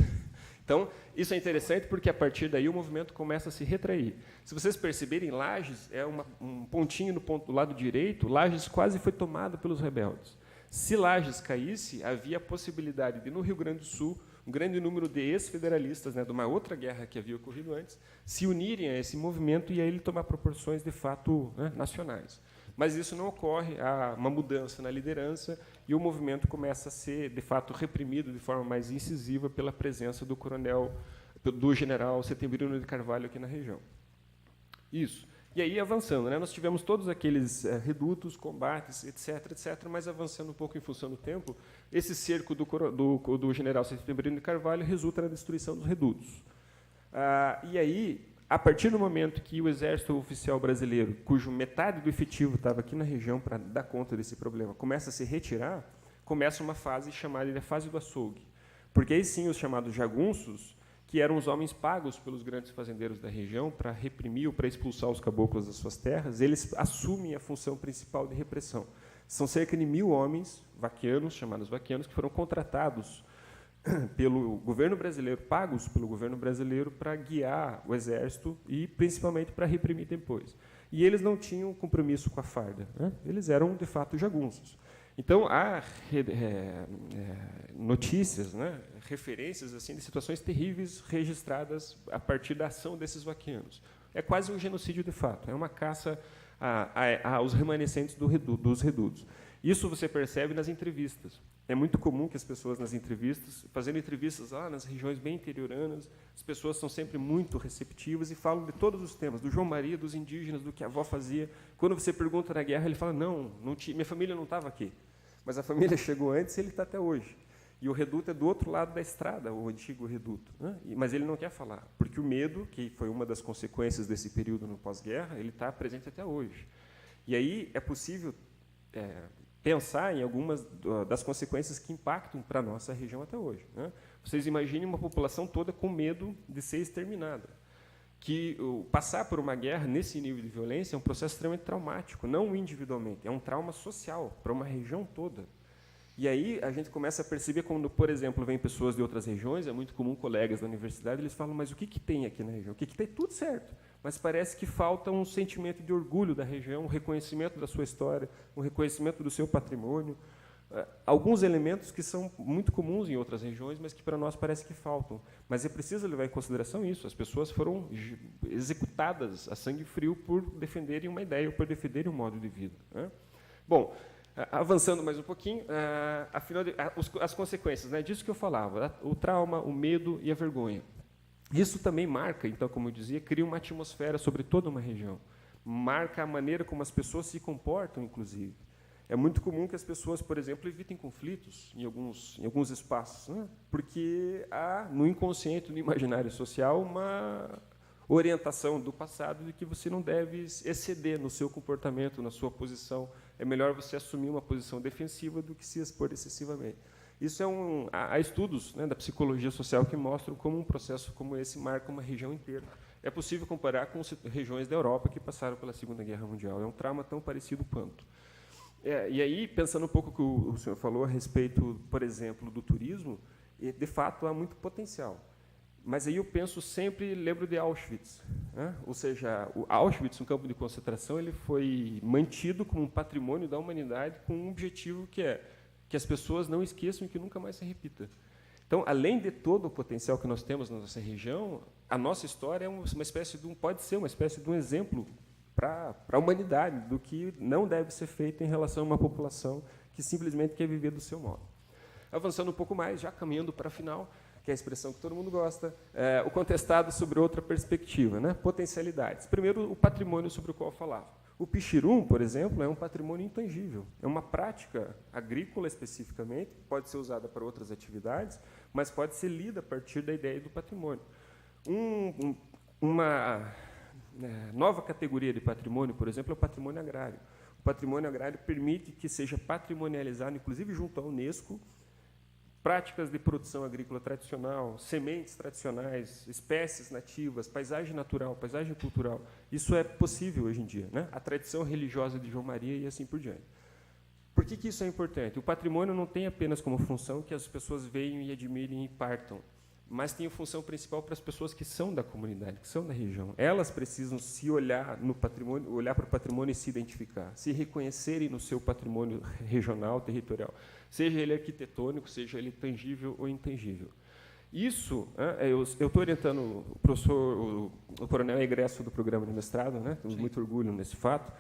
S6: Então, isso é interessante porque, a partir daí, o movimento começa a se retrair. Se vocês perceberem, Lages é um pontinho do lado direito, Lages quase foi tomado pelos rebeldes. Se Lages caísse, havia a possibilidade de, no Rio Grande do Sul, um grande número de ex-federalistas, né, de uma outra guerra que havia ocorrido antes, se unirem a esse movimento e a ele tomar proporções, de fato, né, nacionais. Mas isso não ocorre, há uma mudança na liderança e o movimento começa a ser, de fato, reprimido de forma mais incisiva pela presença do general Setembrino de Carvalho aqui na região. Isso. E aí, avançando, né, nós tivemos todos aqueles redutos, combates, etc., mas avançando um pouco em função do tempo, esse cerco do general Setembrino de Carvalho resulta na destruição dos redutos. E aí, a partir do momento que o Exército Oficial Brasileiro, cujo metade do efetivo estava aqui na região para dar conta desse problema, começa a se retirar, começa uma fase chamada de fase do açougue. Porque aí sim os chamados jagunços, que eram os homens pagos pelos grandes fazendeiros da região para reprimir ou para expulsar os caboclos das suas terras, eles assumem a função principal de repressão. São cerca de 1.000 homens vaqueanos, chamados vaqueanos, que foram contratados pelo governo brasileiro, pagos pelo governo brasileiro para guiar o exército e, principalmente, para reprimir depois. E eles não tinham compromisso com a farda, né? Eles eram, de fato, jagunços. Então, há notícias, né, referências assim, de situações terríveis registradas a partir da ação desses vaqueanos. É quase um genocídio de fato, é uma caça aos remanescentes dos redutos. Isso você percebe nas entrevistas. É muito comum que as pessoas, nas entrevistas, fazendo entrevistas lá nas regiões bem interioranas, as pessoas são sempre muito receptivas e falam de todos os temas, do João Maria, dos indígenas, do que a avó fazia. Quando você pergunta na guerra, ele fala: não minha família não estava aqui. Mas a família chegou antes e ele está até hoje. E o reduto é do outro lado da estrada, o antigo reduto. Né? Mas ele não quer falar, porque o medo, que foi uma das consequências desse período no pós-guerra, ele está presente até hoje. E aí é possível pensar em algumas das consequências que impactam para a nossa região até hoje. Né? Vocês imaginem uma população toda com medo de ser exterminada. Que passar por uma guerra nesse nível de violência é um processo extremamente traumático, não individualmente, é um trauma social para uma região toda. E aí a gente começa a perceber quando, por exemplo, vêm pessoas de outras regiões, é muito comum colegas da universidade, eles falam: mas o que tem aqui na região? O que tem? Tudo certo, mas parece que falta um sentimento de orgulho da região, um reconhecimento da sua história, um reconhecimento do seu patrimônio. Alguns elementos que são muito comuns em outras regiões, mas que para nós parece que faltam. Mas é preciso levar em consideração isso. As pessoas foram executadas a sangue frio por defenderem uma ideia ou por defenderem um modo de vida. Né? Bom, avançando mais um pouquinho, afinal as consequências, né, disso que eu falava, o trauma, o medo e a vergonha. Isso também marca, então, como eu dizia, cria uma atmosfera sobre toda uma região. Marca a maneira como as pessoas se comportam, inclusive. É muito comum que as pessoas, por exemplo, evitem conflitos em alguns espaços, né? Porque há, no inconsciente, no imaginário social, uma orientação do passado de que você não deve exceder no seu comportamento, na sua posição. É melhor você assumir uma posição defensiva do que se expor excessivamente. Isso há estudos, né, da psicologia social que mostram como um processo como esse marca uma região inteira. É possível comparar com regiões da Europa que passaram pela Segunda Guerra Mundial. É um trauma tão parecido quanto. E aí, pensando um pouco o que o senhor falou a respeito, por exemplo, do turismo, de fato, há muito potencial. Mas aí eu penso sempre, lembro de Auschwitz, né? Ou seja, o Auschwitz, um campo de concentração, ele foi mantido como um patrimônio da humanidade com um objetivo que é que as pessoas não esqueçam e que nunca mais se repita. Então, além de todo o potencial que nós temos na nossa região, a nossa história é uma espécie pode ser uma espécie de um exemplo para a humanidade do que não deve ser feito em relação a uma população que simplesmente quer viver do seu modo. Avançando um pouco mais, já caminhando para a final, que é a expressão que todo mundo gosta, o contestado sobre outra perspectiva, né? Potencialidades. Primeiro, o patrimônio sobre o qual eu falava. O pichirum, por exemplo, é um patrimônio intangível. É uma prática agrícola, especificamente, pode ser usada para outras atividades, mas pode ser lida a partir da ideia do patrimônio. Uma nova categoria de patrimônio, por exemplo, é o patrimônio agrário. O patrimônio agrário permite que seja patrimonializado, inclusive junto à Unesco, práticas de produção agrícola tradicional, sementes tradicionais, espécies nativas, paisagem natural, paisagem cultural. Isso é possível hoje em dia, né? A tradição religiosa de João Maria e assim por diante. Por que isso é importante? O patrimônio não tem apenas como função que as pessoas vejam e admirem e partam, mas tem a função principal para as pessoas que são da comunidade, que são da região. Elas precisam se olhar no patrimônio, olhar para o patrimônio e se identificar, se reconhecerem no seu patrimônio regional, territorial, seja ele arquitetônico, seja ele tangível ou intangível. Isso, eu estou orientando o professor, o coronel egresso do programa de mestrado, né? Temos muito orgulho nesse fato.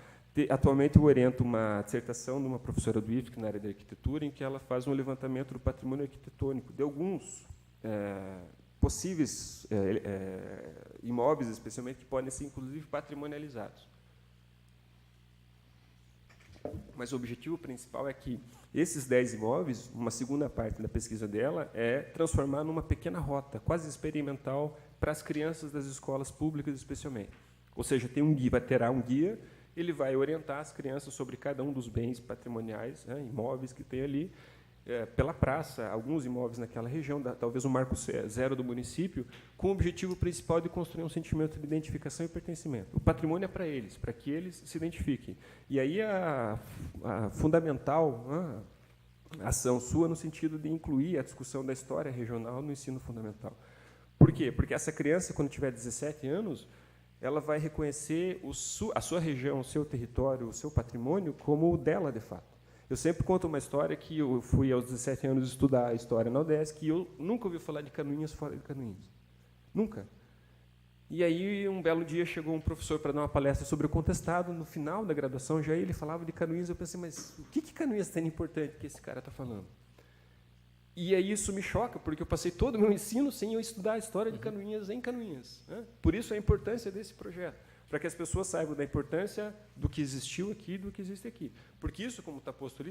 S6: Atualmente eu oriento uma dissertação de uma professora do IFSC na área de arquitetura, em que ela faz um levantamento do patrimônio arquitetônico de alguns possíveis imóveis, especialmente, que podem ser, inclusive, patrimonializados. Mas o objetivo principal é que esses 10 imóveis, uma segunda parte da pesquisa dela, é transformar numa pequena rota, quase experimental, para as crianças das escolas públicas, especialmente. Ou seja, terá um guia, ele vai orientar as crianças sobre cada um dos bens patrimoniais, né, imóveis que tem ali, pela praça, alguns imóveis naquela região, talvez o marco zero do município, com o objetivo principal de construir um sentimento de identificação e pertencimento. O patrimônio é para eles, para que eles se identifiquem. E aí a fundamental ação sua no sentido de incluir a discussão da história regional no ensino fundamental. Por quê? Porque essa criança, quando tiver 17 anos, ela vai reconhecer a sua região, o seu território, o seu patrimônio como o dela, de fato. Eu sempre conto uma história que eu fui aos 17 anos estudar a história na UDESC e eu nunca ouvi falar de Canoinhas fora de Canoinhas. Nunca. E aí, um belo dia, chegou um professor para dar uma palestra sobre o contestado. No final da graduação, já ele falava de Canoinhas. Eu pensei, mas o que Canoinhas tem de importante que esse cara está falando? E aí isso me choca, porque eu passei todo o meu ensino sem eu estudar a história de Canoinhas em Canoinhas, né? Por isso a importância desse projeto, para que as pessoas saibam da importância do que existiu aqui e do que existe aqui. Porque isso, como está posto ali,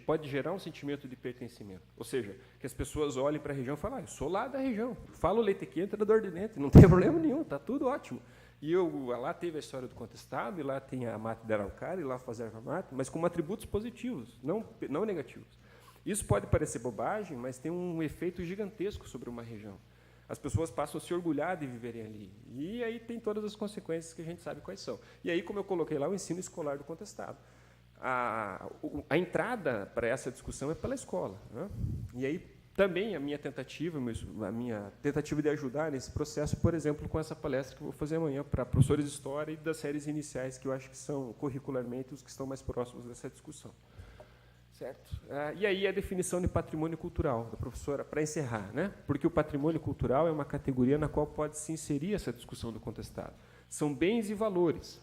S6: pode gerar um sentimento de pertencimento. Ou seja, que as pessoas olhem para a região e falem, eu sou lá da região, falo leite quente, era do Ordinete, não tem problema nenhum, está tudo ótimo. E lá teve a história do contestado, e lá tem a mate da araucária, e lá faz erva mate, mas com atributos positivos, não negativos. Isso pode parecer bobagem, mas tem um efeito gigantesco sobre uma região. As pessoas passam a se orgulhar de viverem ali. E aí tem todas as consequências que a gente sabe quais são. E aí, como eu coloquei lá, o ensino escolar do contestado. A entrada para essa discussão é pela escola, né? E aí também a minha tentativa de ajudar nesse processo, por exemplo, com essa palestra que eu vou fazer amanhã para professores de história e das séries iniciais, que eu acho que são curricularmente os que estão mais próximos dessa discussão. Certo? E aí a definição de patrimônio cultural da professora, para encerrar, né? Porque o patrimônio cultural é uma categoria na qual pode se inserir essa discussão do contestado. São bens e valores,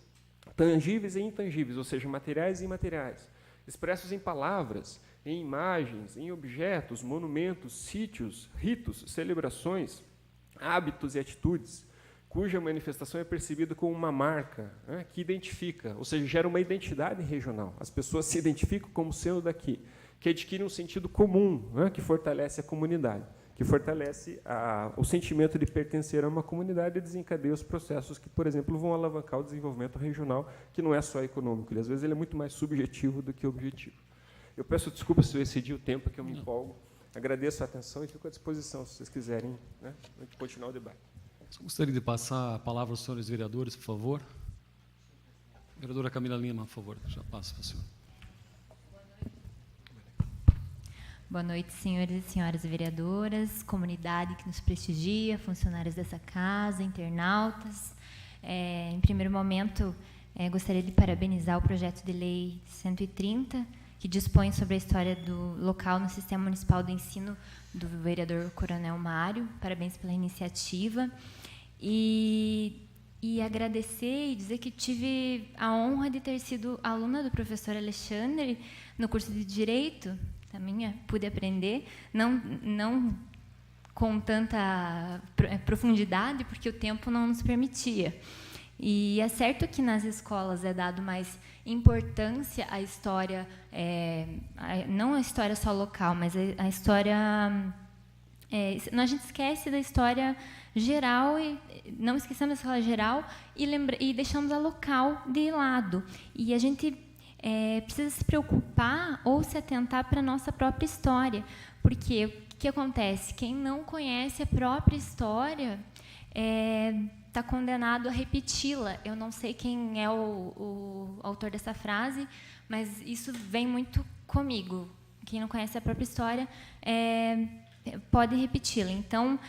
S6: tangíveis e intangíveis, ou seja, materiais e imateriais, expressos em palavras, em imagens, em objetos, monumentos, sítios, ritos, celebrações, hábitos e atitudes cuja manifestação é percebida como uma marca, né, que identifica, ou seja, gera uma identidade regional. As pessoas se identificam como sendo daqui, que adquire um sentido comum, né, que fortalece a comunidade, que fortalece o sentimento de pertencer a uma comunidade e desencadeia os processos que, por exemplo, vão alavancar o desenvolvimento regional, que não é só econômico, às vezes ele é muito mais subjetivo do que objetivo. Eu peço desculpas se eu excedi o tempo, que eu me empolgo. Agradeço a atenção e fico à disposição, se vocês quiserem, né, continuar o debate.
S1: Gostaria de passar a palavra aos senhores vereadores, por favor. Vereadora Camila Lima, por favor, já passo para o senhor.
S7: Boa noite, senhores e senhoras vereadoras, comunidade que nos prestigia, funcionários dessa casa, internautas. Em primeiro momento, gostaria de parabenizar o projeto de lei 130, que dispõe sobre a história do local no Sistema Municipal do Ensino, do vereador Coronel Mário. Parabéns pela iniciativa. E agradecer e dizer que tive a honra de ter sido aluna do professor Alexandre no curso de Direito. Também pude aprender, não com tanta profundidade, porque o tempo não nos permitia. E é certo que nas escolas é dado mais importância à história, não a história só local, mas a história... a gente esquece da história geral, e não esquecemos da escola geral e deixamos a local de lado. E a gente precisa se preocupar ou se atentar para a nossa própria história, porque o que acontece? Quem não conhece a própria história está condenado a repeti-la. Eu não sei quem é o autor dessa frase, mas isso vem muito comigo. Quem não conhece a própria história pode repeti-la. Então,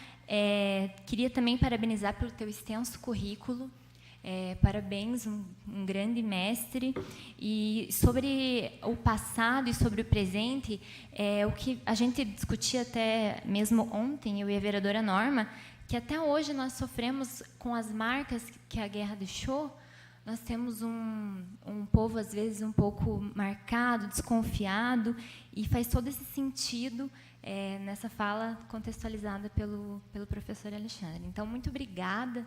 S7: queria também parabenizar pelo teu extenso currículo. Parabéns, um grande mestre. E sobre o passado e sobre o presente, o que a gente discutia até mesmo ontem, eu e a vereadora Norma, que até hoje nós sofremos com as marcas que a guerra deixou. Nós temos um povo, às vezes, um pouco marcado, desconfiado, e faz todo esse sentido nessa fala contextualizada pelo professor Alexandre. Então, muito obrigada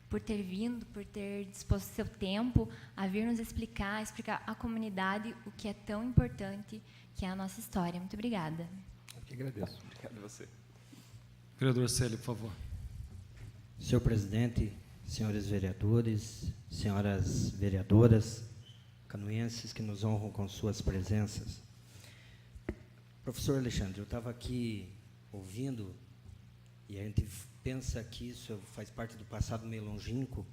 S7: por ter vindo, por ter disposto seu tempo a vir nos explicar à comunidade o que é tão importante, que é a nossa história. Muito obrigada.
S6: Eu que agradeço. Obrigado a você.
S1: Vereador Célio, por favor.
S8: Senhor presidente, senhores vereadores, senhoras vereadoras, canoenses que nos honram com suas presenças. Professor Alexandre, eu estava aqui ouvindo, e a gente pensa que isso faz parte do passado meio longínquo,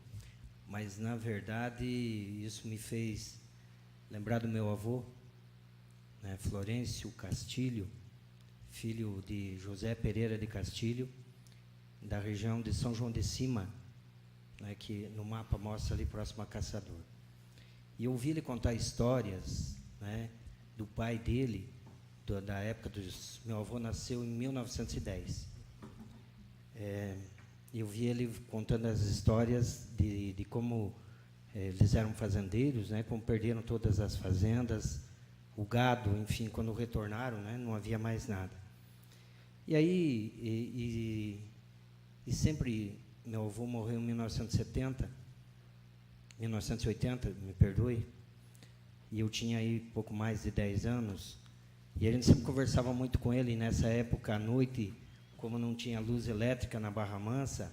S8: mas, na verdade, isso me fez lembrar do meu avô, né, Florencio Castilho, filho de José Pereira de Castilho, da região de São João de Cima, né, que no mapa mostra ali próximo a Caçador. E eu ouvi ele contar histórias, né, do pai dele, da época dos... Meu avô nasceu em 1910. Eu vi ele contando as histórias de como eles eram fazendeiros, né, como perderam todas as fazendas, o gado, enfim, quando retornaram, né, não havia mais nada. E aí, sempre, meu avô morreu em 1980, me perdoe, e eu tinha aí pouco mais de 10 anos, e a gente sempre conversava muito com ele. Nessa época, à noite, como não tinha luz elétrica na Barra Mansa,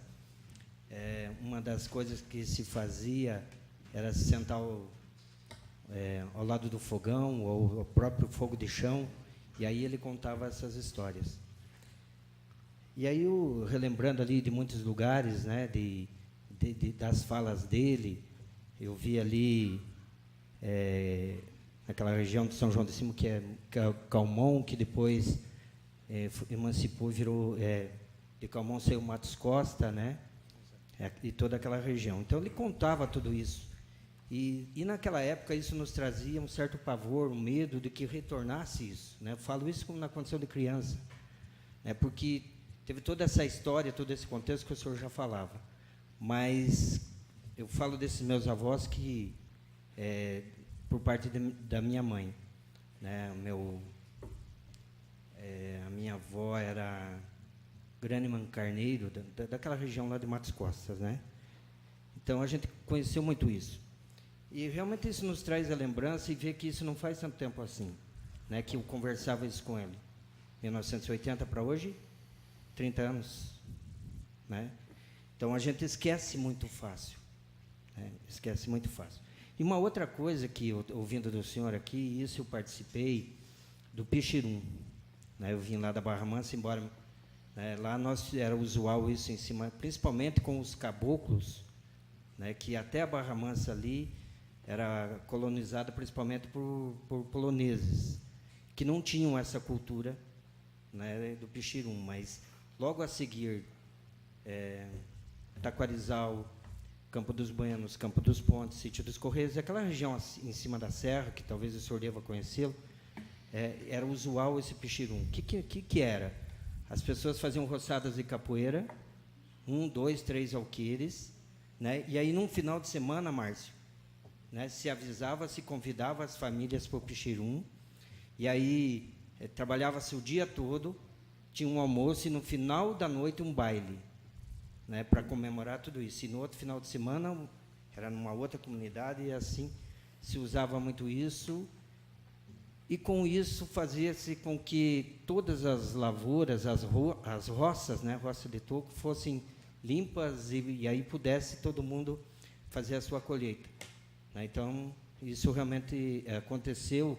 S8: uma das coisas que se fazia era se sentar ao lado do fogão, ou o próprio fogo de chão, e aí ele contava essas histórias. E aí, eu, relembrando ali de muitos lugares, né, das falas dele, eu vi ali, naquela região de São João de Cima, que é Calmon, que depois emancipou e virou... de Calmon saiu Matos Costa, né, e toda aquela região. Então, ele contava tudo isso. E naquela época, isso nos trazia um certo pavor, um medo de que retornasse isso, né? Eu falo isso como na condição de criança, né, porque teve toda essa história, todo esse contexto que o senhor já falava. Mas eu falo desses meus avós que, por parte da minha mãe, né, a minha avó era Graniman Carneiro, daquela região lá de Matos Costas, né? Então, a gente conheceu muito isso. E realmente isso nos traz a lembrança e vê que isso não faz tanto tempo assim, né? Que eu conversava isso com ele. 1980 para hoje, 30 anos, né? Então, a gente esquece muito fácil, né? Esquece muito fácil. E uma outra coisa que, ouvindo do senhor aqui, isso eu participei do Pichirum, né? Eu vim lá da Barra Mansa, embora, né, lá era usual isso em cima, principalmente com os caboclos, né, que até a Barra Mansa ali era colonizada principalmente por poloneses, que não tinham essa cultura, né, do Pichirum, mas logo a seguir, Taquarizal, Campo dos Buenos, Campo dos Pontes, Sítio dos Correios, aquela região em cima da serra, que talvez o senhor deva conhecê-lo, era usual esse Pichirum. O que era? As pessoas faziam roçadas de capoeira, 1, 2, 3 alqueires, né? E aí, num final de semana, Márcio, né, se avisava, se convidava as famílias para o Pichirum, e aí trabalhava-se o dia todo, tinha um almoço e, no final da noite, um baile, né, para comemorar tudo isso. E no outro final de semana, era numa outra comunidade, e assim se usava muito isso. E com isso fazia-se com que todas as lavouras, as roças, né, roça de toco, fossem limpas e aí pudesse todo mundo fazer a sua colheita, né? Então, isso realmente aconteceu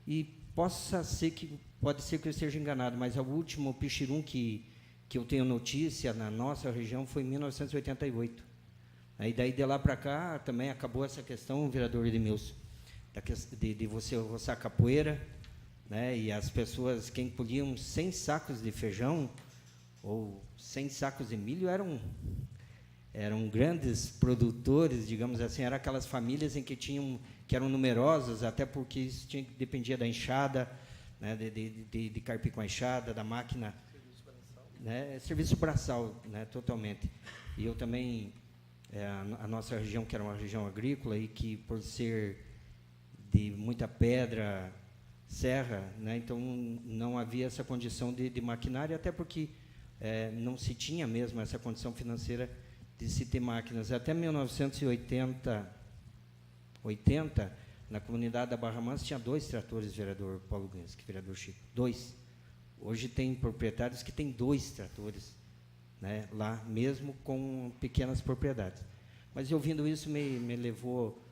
S8: e pode ser que eu esteja enganado, mas o último Pichirum que eu tenho notícia na nossa região foi em 1988. Aí daí de lá para cá também acabou essa questão, vereador Edmilson, de você roçar capoeira, né? E as pessoas, quem colhiam 100 sacos de feijão ou 100 sacos de milho eram grandes produtores, digamos assim, eram aquelas famílias em que eram numerosas, até porque isso dependia da enxada, né? de carpir com a enxada, da máquina, né? Serviço braçal, né? Totalmente. E eu também, a nossa região, que era uma região agrícola, e que por ser de muita pedra, serra, né? Então não havia essa condição de maquinária, até porque não se tinha mesmo essa condição financeira de se ter máquinas. Até 1980, na comunidade da Barra Mansa, tinha 2 tratores, vereador Paulo Gansky, vereador Chico, 2. Hoje tem proprietários que têm 2 tratores, né, lá, mesmo com pequenas propriedades. Mas ouvindo isso me levou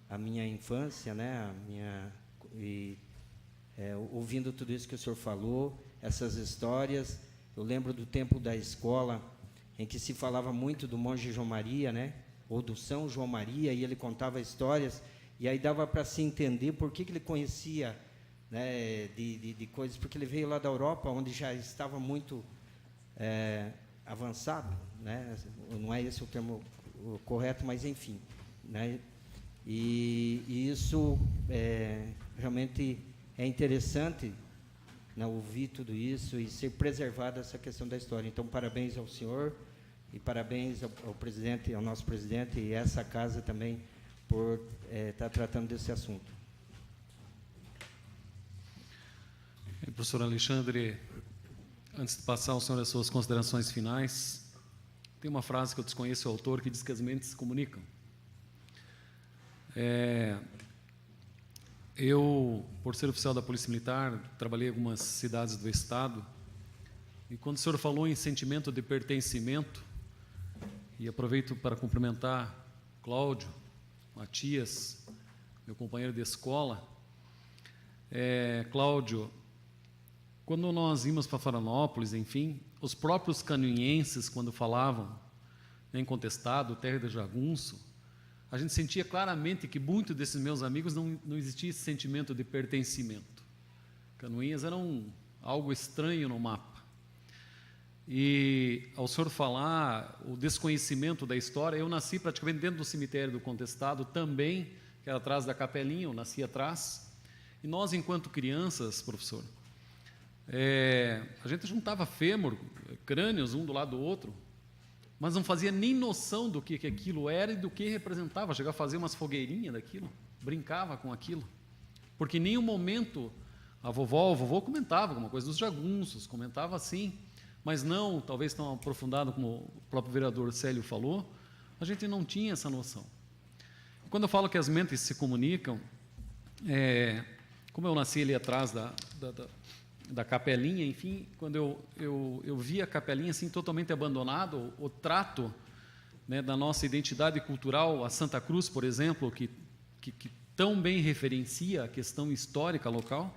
S8: a minha infância, né, ouvindo tudo isso que o senhor falou, essas histórias. Eu lembro do tempo da escola, em que se falava muito do monge João Maria, né, ou do São João Maria, e ele contava histórias, e aí dava para se entender por que ele conhecia, né, de coisas, porque ele veio lá da Europa, onde já estava muito avançado, né, não é esse o termo correto, mas enfim, né. E isso realmente é interessante, né, ouvir tudo isso e ser preservada essa questão da história. Então, parabéns ao senhor e parabéns ao presidente, ao nosso presidente e essa casa também por estar tratando desse assunto.
S1: Professor Alexandre, antes de passar ao senhor as suas considerações finais, tem uma frase que eu desconheço o autor que diz que as mentes se comunicam. Eu, por ser oficial da Polícia Militar, trabalhei em algumas cidades do Estado, e quando o senhor falou em sentimento de pertencimento, e aproveito para cumprimentar Cláudio, Matias, meu companheiro de escola. Cláudio, quando nós íamos para Florianópolis, enfim, os próprios canoenses, quando falavam em Contestado, Terra de Jagunço, a gente sentia claramente que muitos desses meus amigos não existia esse sentimento de pertencimento. Canoinhas eram algo estranho no mapa. E, ao senhor falar o desconhecimento da história, eu nasci praticamente dentro do cemitério do Contestado também, que era atrás da capelinha, eu nasci atrás. E nós, enquanto crianças, professor, a gente juntava fêmur, crânios, um do lado do outro, mas não fazia nem noção do que aquilo era e do que representava. Chegava a fazer umas fogueirinhas daquilo, brincava com aquilo. Porque em nenhum momento o vovô comentava alguma coisa dos jagunços, comentava assim, mas não, talvez tão aprofundado como o próprio vereador Célio falou, a gente não tinha essa noção. Quando eu falo que as mentes se comunicam, como eu nasci ali atrás da capelinha, enfim, quando eu vi a capelinha assim totalmente abandonada, o trato, né, da nossa identidade cultural, a Santa Cruz, por exemplo, que tão bem referencia a questão histórica local,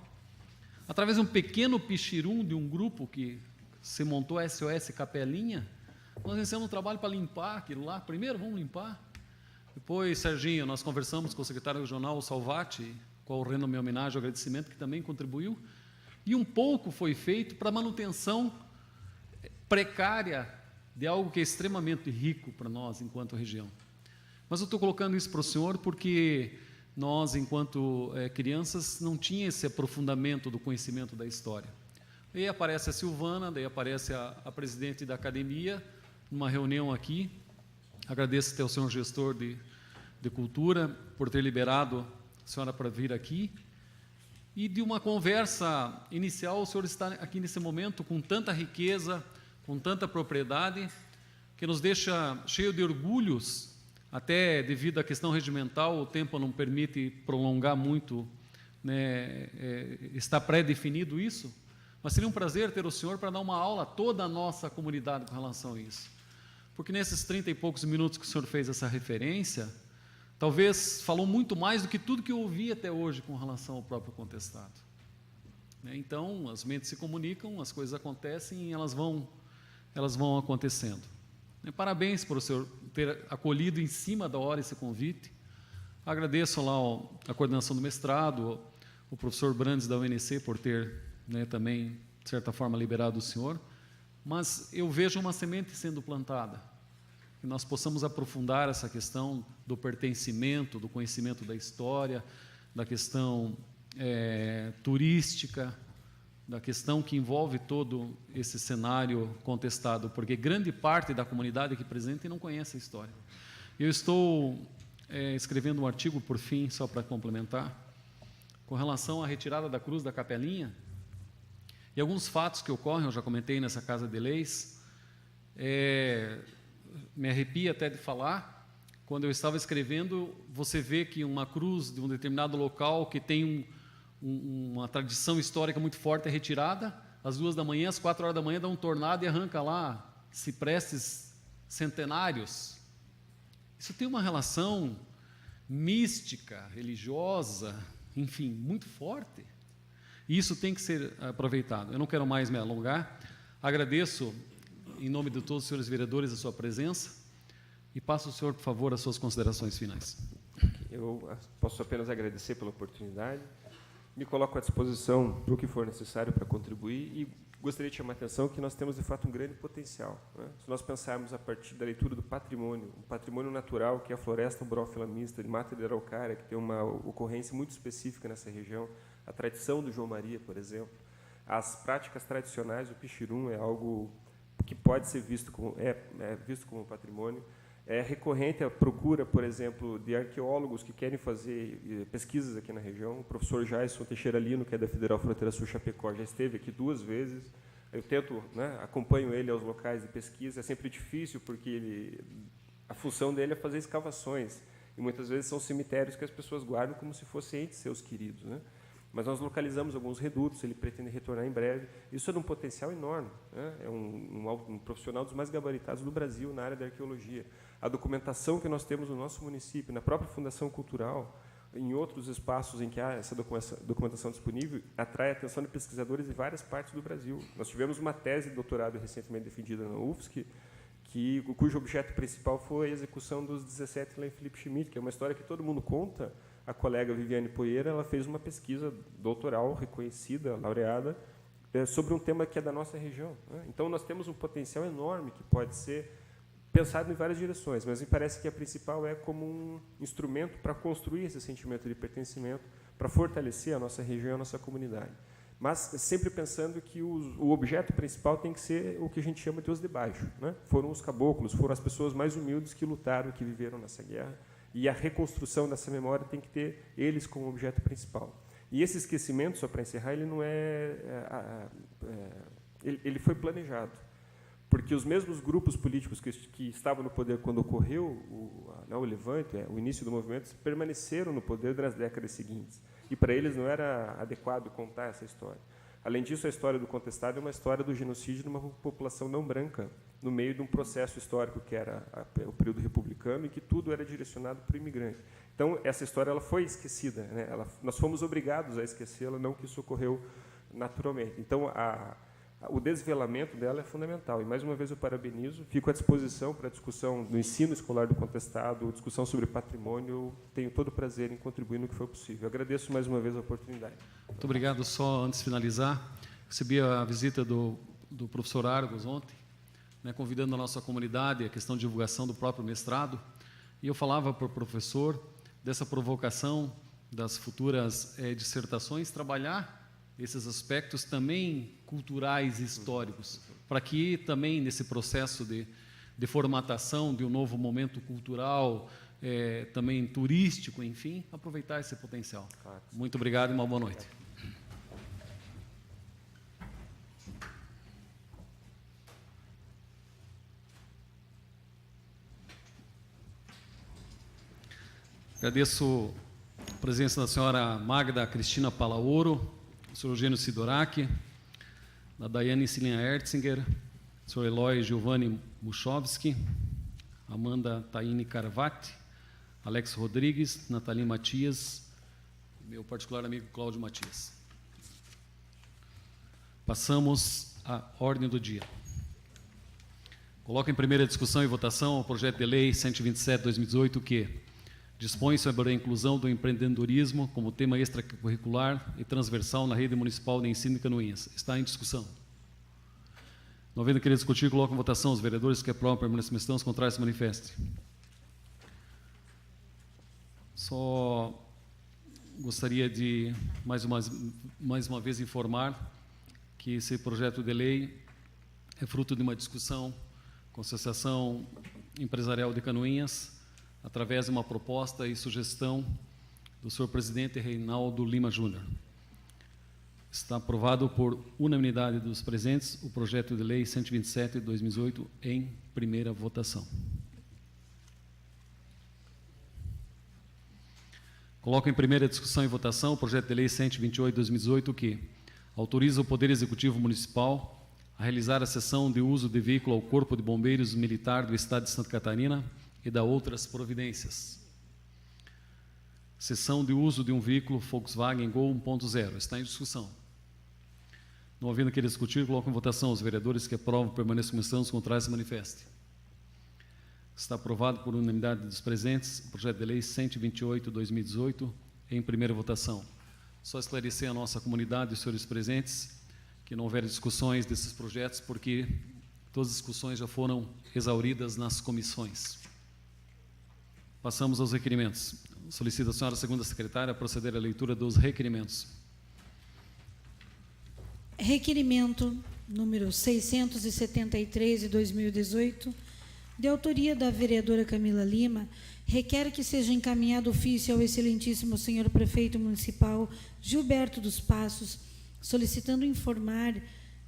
S1: através de um pequeno pichirum de um grupo que se montou a SOS Capelinha, nós iniciamos um trabalho para limpar aquilo lá. Primeiro, vamos limpar. Depois, Serginho, nós conversamos com o secretário regional, o Salvati, qual rendo minha homenagem e agradecimento, que também contribuiu, e um pouco foi feito para a manutenção precária de algo que é extremamente rico para nós, enquanto região. Mas eu estou colocando isso para o senhor porque nós, enquanto crianças, não tinha esse aprofundamento do conhecimento da história. Aí aparece a Silvana, daí aparece a presidente da academia, numa reunião aqui. Agradeço até ao senhor gestor de cultura por ter liberado a senhora para vir aqui. E de uma conversa inicial, o senhor está aqui nesse momento com tanta riqueza, com tanta propriedade, que nos deixa cheio de orgulhos, até devido à questão regimental, o tempo não permite prolongar muito, né, está pré-definido isso, mas seria um prazer ter o senhor para dar uma aula a toda a nossa comunidade com relação a isso. Porque nesses 30 e poucos minutos que o senhor fez essa referência, talvez falou muito mais do que tudo que eu ouvi até hoje com relação ao próprio contestado. Então, as mentes se comunicam, as coisas acontecem e elas vão acontecendo. Parabéns por o senhor ter acolhido em cima da hora esse convite. Agradeço lá a coordenação do mestrado, o professor Brandes da UNC por ter, né, também, de certa forma, liberado o senhor. Mas eu vejo uma semente sendo plantada, que nós possamos aprofundar essa questão do pertencimento, do conhecimento da história, da questão turística, da questão que envolve todo esse cenário contestado, porque grande parte da comunidade aqui presente não conhece a história. Eu estou escrevendo um artigo, por fim, só para complementar, com relação à retirada da cruz da capelinha, e alguns fatos que ocorrem, eu já comentei nessa Casa de Leis, me arrepia até de falar, quando eu estava escrevendo, você vê que uma cruz de um determinado local que tem uma tradição histórica muito forte é retirada, às 2 da manhã, às 4 horas da manhã, dá um tornado e arranca lá ciprestes centenários. Isso tem uma relação mística, religiosa, enfim, muito forte. E isso tem que ser aproveitado. Eu não quero mais me alongar. Agradeço, em nome de todos os senhores vereadores, a sua presença e passo ao senhor, por favor, as suas considerações finais.
S6: Eu posso apenas agradecer pela oportunidade. Me coloco à disposição para o que for necessário para contribuir e gostaria de chamar a atenção que nós temos, de fato, um grande potencial. Se nós pensarmos a partir da leitura do patrimônio, um patrimônio natural, que é a floresta brófila mista de Mata de Araucária, que tem uma ocorrência muito específica nessa região, a tradição do João Maria, por exemplo, as práticas tradicionais, o pichirum é algo que pode ser visto como, visto como patrimônio. É recorrente a procura, por exemplo, de arqueólogos que querem fazer pesquisas aqui na região. O professor Jason Teixeira Lino, que é da Federal Fronteira Sul Chapecó, já esteve aqui 2 vezes. Eu tento, acompanho ele aos locais de pesquisa. É sempre difícil, porque a função dele é fazer escavações. E muitas vezes são cemitérios que as pessoas guardam como se fossem entes seus queridos. Mas nós localizamos alguns redutos, ele pretende retornar em breve. Isso é de um potencial enorme. É um profissional dos mais gabaritados do Brasil na área da arqueologia. A documentação que nós temos no nosso município, na própria Fundação Cultural, em outros espaços em que há essa documentação disponível, atrai a atenção de pesquisadores de várias partes do Brasil. Nós tivemos uma tese de doutorado recentemente defendida na UFSC, cujo objeto principal foi a execução dos 17 lá em Felipe Schmidt, que é uma história que todo mundo conta. A colega Viviane Poeira, ela fez uma pesquisa doutoral reconhecida, laureada, sobre um tema que é da nossa região. Então, nós temos um potencial enorme que pode ser pensado em várias direções, mas me parece que a principal é como um instrumento para construir esse sentimento de pertencimento, para fortalecer a nossa região, a nossa comunidade. Mas sempre pensando que o objeto principal tem que ser o que a gente chama de os de baixo. Foram os caboclos, foram as pessoas mais humildes que lutaram, que viveram nessa guerra, e a reconstrução dessa memória tem que ter eles como objeto principal. E esse esquecimento, só para encerrar, ele não ele foi planejado. porque os mesmos grupos políticos que estavam no poder quando ocorreu o levante, o início do movimento, permaneceram no poder nas décadas seguintes. E para eles não era adequado contar essa história. Além disso, a história do contestado é uma história do genocídio de uma população não branca, no meio de um processo histórico que era o período republicano e que tudo era direcionado para o imigrante. Então, essa história ela foi esquecida, né? Nós fomos obrigados a esquecê-la, não que isso ocorreu naturalmente. Então, o desvelamento dela é fundamental. E, mais uma vez, eu parabenizo. Fico à disposição para a discussão do ensino escolar do contestado, discussão sobre patrimônio. Eu tenho todo o prazer em contribuir no que for possível. Agradeço mais uma vez a oportunidade.
S1: Muito obrigado. Só antes de finalizar, recebi a visita do professor Argos ontem, né, convidando a nossa comunidade a questão de divulgação do próprio mestrado. E eu falava para o professor dessa provocação das futuras dissertações, trabalhar esses aspectos também culturais e históricos, para que também nesse processo de formatação de um novo momento cultural, também turístico, enfim, aproveitar esse potencial.
S6: Claro.
S1: Muito obrigado e uma boa noite. Agradeço a presença da senhora Magda Cristina Palaoro, do senhor Eugênio Sidorak, da Daiane Cilinha Ertzinger, do senhor Eloy Giovanni Muchovski, Amanda Taine Carvati, Alex Rodrigues, Nathalie Matias, meu particular amigo Cláudio Matias. Passamos à ordem do dia. Coloco em primeira discussão e votação o projeto de lei 127/2018, que dispõe sobre a inclusão do empreendedorismo como tema extracurricular e transversal na rede municipal de ensino de Canoinhas. Está em discussão. Não havendo querer discutir, coloco em votação. Os vereadores que aprovam a permanência dos contrários se manifestem. Só gostaria de, mais uma vez, informar que esse projeto de lei é fruto de uma discussão com a Associação Empresarial de Canoinhas, através de uma proposta e sugestão do senhor presidente Reinaldo Lima Júnior. Está aprovado por unanimidade dos presentes o projeto de lei 127/2018 em primeira votação. Coloco em primeira discussão e votação o projeto de lei 128/2018, que autoriza o Poder Executivo Municipal a realizar a cessão de uso de veículo ao Corpo de Bombeiros Militar do Estado de Santa Catarina e da outras providências. Cessão de uso de um veículo Volkswagen Gol 1.0. Está em discussão. Não havendo querer discutir, coloco em votação. Os vereadores que aprovam permaneçam como estão, os contrários se manifestem. Está aprovado por unanimidade dos presentes o projeto de lei 128/2018 em primeira votação. Só esclarecer a nossa comunidade e os senhores presentes que não houver discussões desses projetos, porque todas as discussões já foram exauridas nas comissões. Passamos aos requerimentos. Solicito a senhora segunda secretária a proceder à leitura dos requerimentos.
S9: Requerimento número 673 de 2018, de autoria da vereadora Camila Lima, requer que seja encaminhado ofício ao excelentíssimo senhor prefeito municipal Gilberto dos Passos, solicitando informar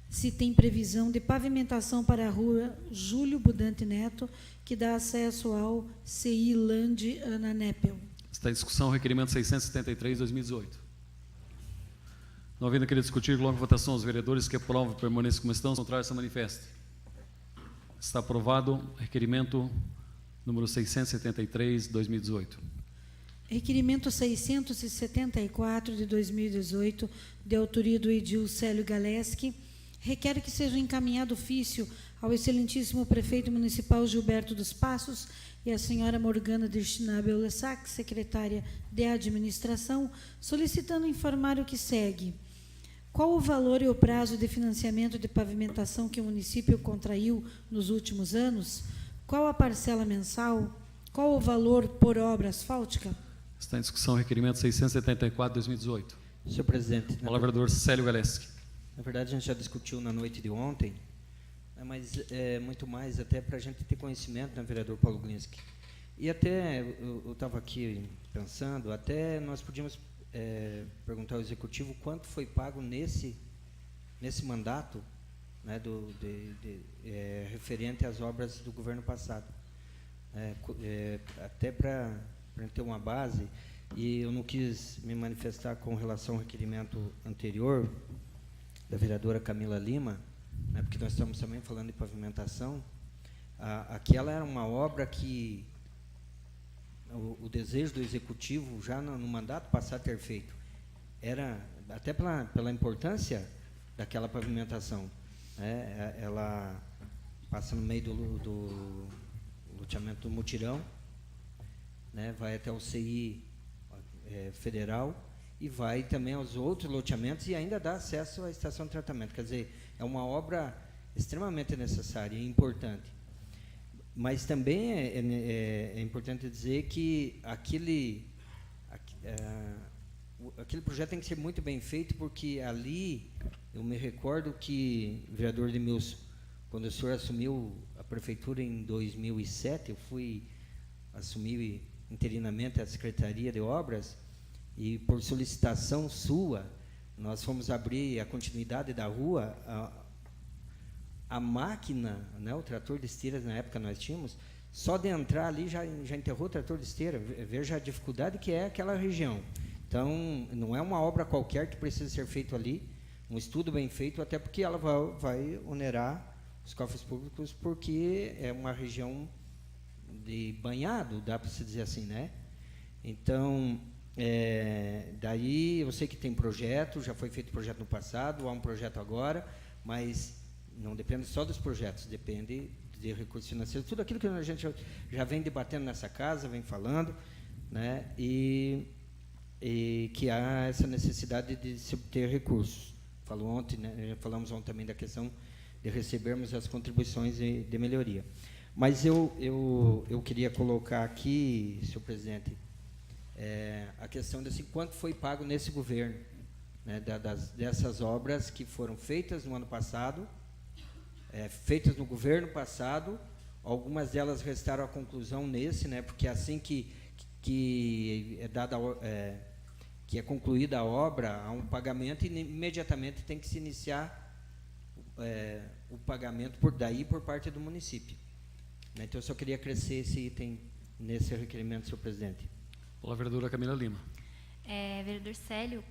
S9: se tem previsão de pavimentação para a rua Júlio Budante Neto, que dá acesso ao CI Land Ana Neppel.
S1: Está em discussão o requerimento 673/2018. Não havendo querer discutir, coloco em votação. Os vereadores que aprovam permaneçam como estão, os contrários se manifestem. Está aprovado o requerimento número 673/2018.
S9: Requerimento 674 de 2018, de autoria do edil Célio Galeski, requer que seja encaminhado ofício ao excelentíssimo prefeito municipal Gilberto dos Passos e à senhora Morgana Dirchnabel Lessac, secretária de administração, solicitando informar o que segue. Qual o valor e o prazo de financiamento de pavimentação que o município contraiu nos últimos anos? Qual a parcela mensal? Qual o valor por obra asfáltica?
S1: Está em discussão o requerimento 674/2018.
S8: Senhor presidente,
S1: Palavra vereador Célio Galeski.
S8: na verdade a gente já discutiu na noite de ontem, né, mas é muito mais até para a gente ter conhecimento, né, vereador Paulo Glinski. E até, eu estava aqui pensando, até nós podíamos perguntar ao Executivo quanto foi pago nesse mandato, né, referente às obras do governo passado. Até para ter uma base, e eu não quis me manifestar com relação ao requerimento anterior da vereadora Camila Lima, né, porque nós estamos também falando de pavimentação. Aquela era uma obra que o desejo do executivo, já no mandato passado, ter feito, era até pela importância daquela pavimentação. Ela passa no meio do loteamento do Mutirão, né, vai até o CI federal e vai também aos outros loteamentos e ainda dá acesso à estação de tratamento. Quer dizer, é uma obra extremamente necessária e importante. Mas também é importante dizer que aquele projeto tem que ser muito bem feito, porque ali, eu me recordo que, vereador Edmilson, quando o senhor assumiu a prefeitura em 2007, eu fui assumir interinamente a Secretaria de Obras, e por solicitação sua, nós fomos abrir a continuidade da rua. A máquina, né, o trator de esteiras, na época nós tínhamos, só de entrar ali já enterrou o trator de esteira. Veja a dificuldade que é aquela região. Então, não é uma obra qualquer que precisa ser feito ali, um estudo bem feito, até porque ela vai onerar os cofres públicos, porque é uma região de banhado, dá para se dizer assim, né? Então, daí eu sei que tem projeto, já foi feito projeto no passado, há um projeto agora, mas não depende só dos projetos, depende de recursos financeiros, tudo aquilo que a gente já vem debatendo nessa casa, vem falando, né? E que há essa necessidade de se obter recursos. Falamos ontem também da questão de recebermos as contribuições de melhoria. Mas eu queria colocar aqui, senhor presidente, a questão de quanto foi pago nesse governo, né, dessas obras que foram feitas no ano passado, feitas no governo passado. Algumas delas restaram a conclusão nesse, né, porque assim que é concluída a obra, há um pagamento e imediatamente tem que se iniciar o pagamento por parte do município. Então, eu só queria crescer esse item nesse requerimento, senhor presidente.
S1: Pela vereadora Camila Lima.
S7: Vereador Célio,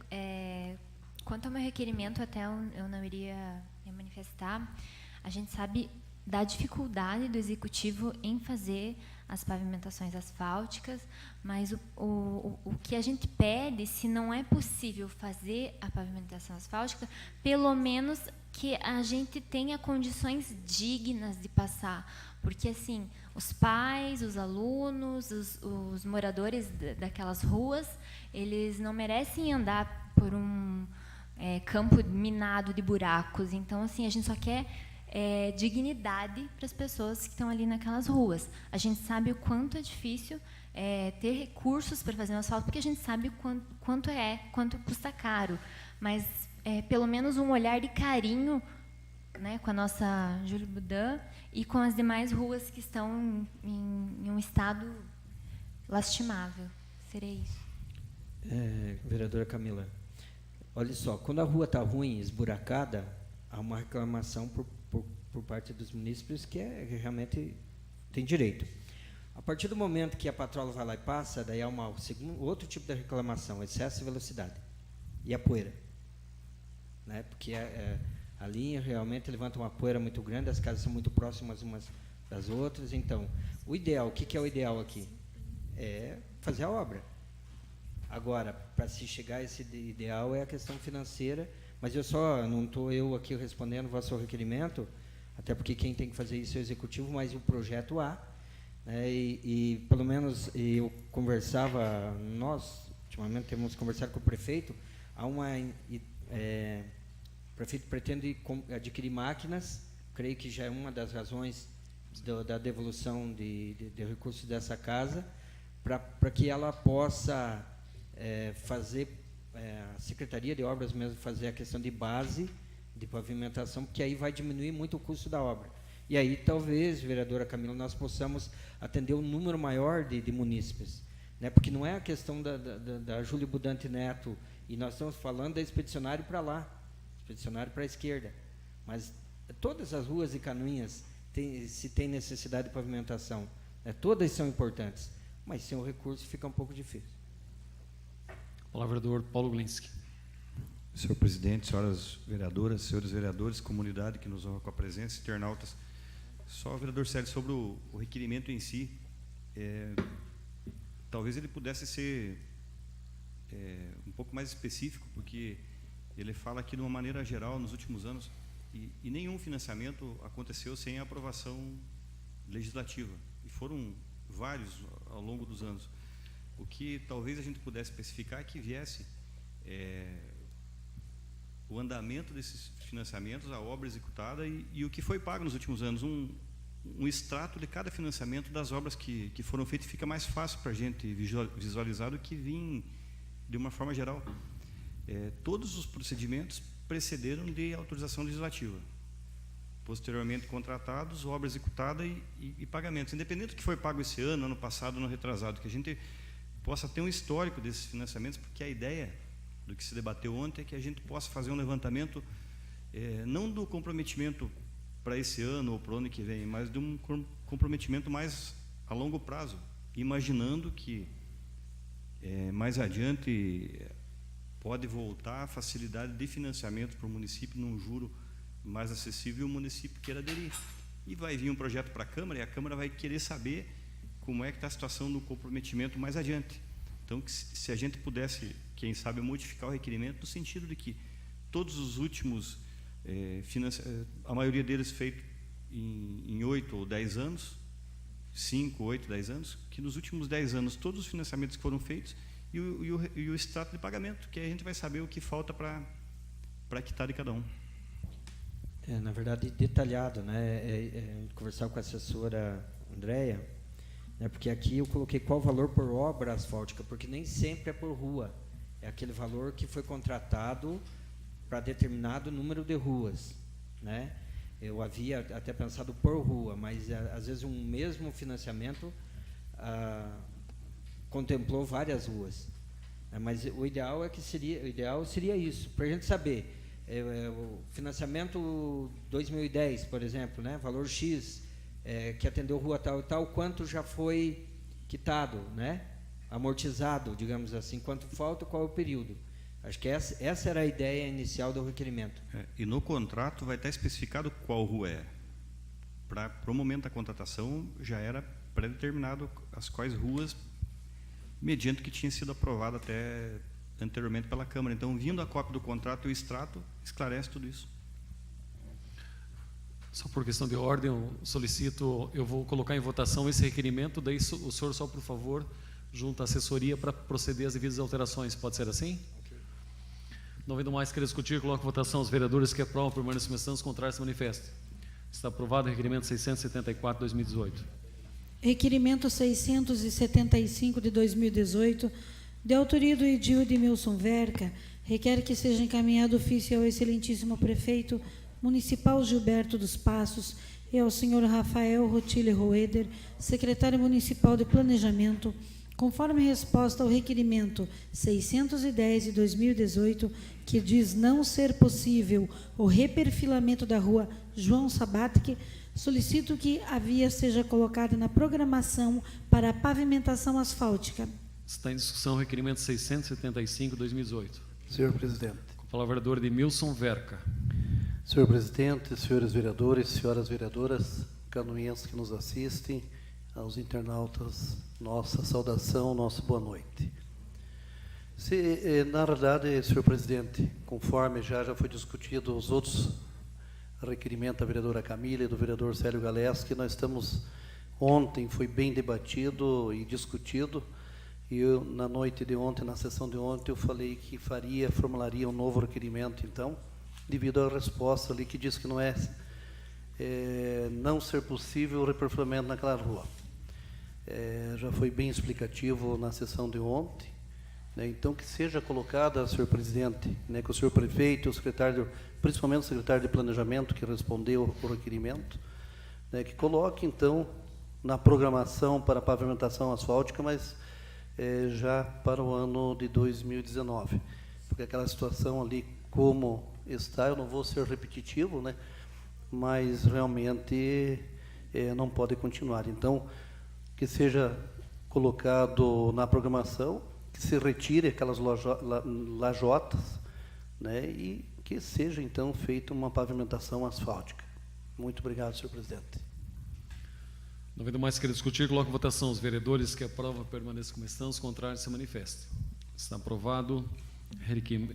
S7: quanto ao meu requerimento, até eu não iria me manifestar. A gente sabe da dificuldade do executivo em fazer as pavimentações asfálticas, mas o que a gente pede, se não é possível fazer a pavimentação asfáltica, pelo menos que a gente tenha condições dignas de passar, porque assim, os pais, os alunos, os moradores daquelas ruas, eles não merecem andar por um campo minado de buracos. Então, assim, a gente só quer dignidade para as pessoas que estão ali naquelas ruas. A gente sabe o quanto é difícil ter recursos para fazer um asfalto, porque a gente sabe quanto custa caro, mas pelo menos um olhar de carinho, né, com a nossa Júlio Budan e com as demais ruas que estão em um estado lastimável. Seria isso.
S8: Vereadora Camila, olha só, quando a rua está ruim, esburacada, há uma reclamação por parte dos munícipes que realmente tem direito. A partir do momento que a patrola vai lá e passa, daí há outro tipo de reclamação, excesso de velocidade e a poeira, né? Porque a linha realmente levanta uma poeira muito grande, as casas são muito próximas umas das outras. Então, o ideal, o que é o ideal aqui? É fazer a obra. Agora, para se chegar a esse ideal é a questão financeira, mas não estou eu aqui respondendo o vosso requerimento, até porque quem tem que fazer isso é o executivo, mas o projeto há, né, e pelo menos eu conversava, nós ultimamente temos conversado com o prefeito, o prefeito pretende adquirir máquinas, creio que já é uma das razões da devolução de recursos dessa casa, para que ela possa fazer, a Secretaria de Obras mesmo, fazer a questão de base de pavimentação, porque aí vai diminuir muito o custo da obra. E aí, talvez, vereadora Camila, nós possamos atender um número maior de munícipes, né? Porque não é a questão da Júlio Budante Neto, e nós estamos falando da expedicionário para lá, expedicionário para a esquerda, mas todas as ruas e Canoinhas se tem necessidade de pavimentação, né? Todas são importantes, mas sem o recurso fica um pouco difícil.
S1: Palavra do vereador Paulo Glinski.
S10: Senhor presidente, senhoras vereadoras, senhores vereadores, comunidade que nos honra com a presença, internautas. Só, vereador Célio, sobre o requerimento em si, talvez ele pudesse ser um pouco mais específico, porque ele fala aqui de uma maneira geral, nos últimos anos, e nenhum financiamento aconteceu sem a aprovação legislativa, e foram vários ao longo dos anos. O que talvez a gente pudesse especificar é que viesse o andamento desses financiamentos, a obra executada e o que foi pago nos últimos anos, um extrato de cada financiamento das obras que foram feitas. Fica mais fácil para a gente visualizar do que vir de uma forma geral. Todos os procedimentos precederam de autorização legislativa. Posteriormente contratados, obra executada e pagamentos. Independente do que foi pago esse ano, ano passado, ano retrasado, que a gente possa ter um histórico desses financiamentos, porque a ideia do que se debateu ontem é que a gente possa fazer um levantamento, não do comprometimento para esse ano ou para o ano que vem, mas de um comprometimento mais a longo prazo, imaginando que mais adiante pode voltar a facilidade de financiamento para o município num juro mais acessível e o município queira aderir. E vai vir um projeto para a Câmara e a Câmara vai querer saber como é que está a situação do comprometimento mais adiante. Então, se a gente pudesse, quem sabe, modificar o requerimento no sentido de que todos os últimos, a maioria deles feito em 8 ou 10 anos, 5, 8, 10 anos, que nos últimos 10 anos todos os financiamentos que foram feitos e o extrato de pagamento, que a gente vai saber o que falta para quitar de cada um.
S8: Na verdade, detalhado, né? Conversar com a assessora Andréia, né? Porque aqui eu coloquei qual o valor por obra asfáltica, porque nem sempre é por rua, é aquele valor que foi contratado para determinado número de ruas, né? Eu havia até pensado por rua, mas às vezes um mesmo financiamento contemplou várias ruas, né? Mas o ideal seria isso, para a gente saber. O financiamento 2010, por exemplo, né, valor X, que atendeu rua tal e tal, quanto já foi quitado, né, amortizado, digamos assim, quanto falta, qual é o período. Acho que essa era a ideia inicial do requerimento.
S10: E no contrato vai estar especificado qual rua é. Para o momento da contratação já era pré-determinado as quais ruas, mediante o que tinha sido aprovado até anteriormente pela Câmara. Então, vindo a cópia do contrato e o extrato, esclarece tudo isso.
S1: Só por questão de ordem, eu vou colocar em votação esse requerimento, daí o senhor só, por favor, junta a assessoria para proceder às devidas alterações. Pode ser assim? Okay. Não havendo mais querer discutir, coloco em votação os vereadores que aprovam, permanecem os contrários, se manifestem. Está aprovado o requerimento 674 de 2018.
S9: Requerimento 675 de 2018, de autoria do edil Edmilson Verca, requer que seja encaminhado ofício ao excelentíssimo prefeito municipal Gilberto dos Passos e ao senhor Rafael Rotile Roeder, secretário municipal de Planejamento, conforme resposta ao requerimento 610 de 2018, que diz não ser possível o reperfilamento da rua João Sabatic, solicito que a via seja colocada na programação para a pavimentação asfáltica.
S1: Está em discussão o requerimento 675 de 2018.
S2: Senhor presidente.
S1: Com a palavra o vereador Edmilson Verca.
S2: Senhor presidente, senhores vereadores, senhoras vereadoras, canoenses que nos assistem, aos internautas, nossa saudação, nossa boa noite. Na verdade, senhor presidente, conforme já foi discutido os outros requerimentos da vereadora Camila e do vereador Célio Galeski, nós estamos, ontem foi bem debatido e discutido, e eu, na noite de ontem, na sessão de ontem, eu falei que formularia um novo requerimento, então, devido à resposta ali que diz que não ser possível o reperfilamento naquela rua. Já foi bem explicativo na sessão de ontem, né? Então que seja colocada, senhor presidente, né, que o senhor prefeito, o secretário, principalmente o secretário de Planejamento que respondeu o requerimento, né, que coloque então na programação para a pavimentação asfáltica, mas já para o ano de 2019, porque aquela situação ali como está, eu não vou ser repetitivo, né? mas realmente não pode continuar. Então, que seja colocado na programação, que se retire aquelas lajotas, né, e que seja, então, feita uma pavimentação asfáltica. Muito obrigado, senhor presidente.
S1: Não havendo mais querer discutir, coloco em votação. Os vereadores que aprovam permaneçam como estão, os contrários se manifestem. Está aprovado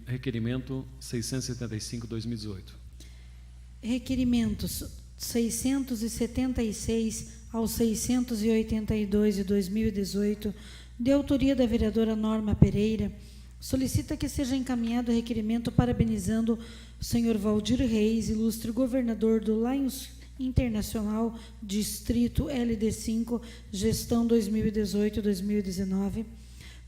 S1: requerimento 675/2018.
S9: Requerimentos 676 ao 682 de 2018, de autoria da vereadora Norma Pereira, solicita que seja encaminhado o requerimento parabenizando o senhor Valdir Reis, ilustre governador do Lions Internacional, Distrito LD5, gestão 2018-2019.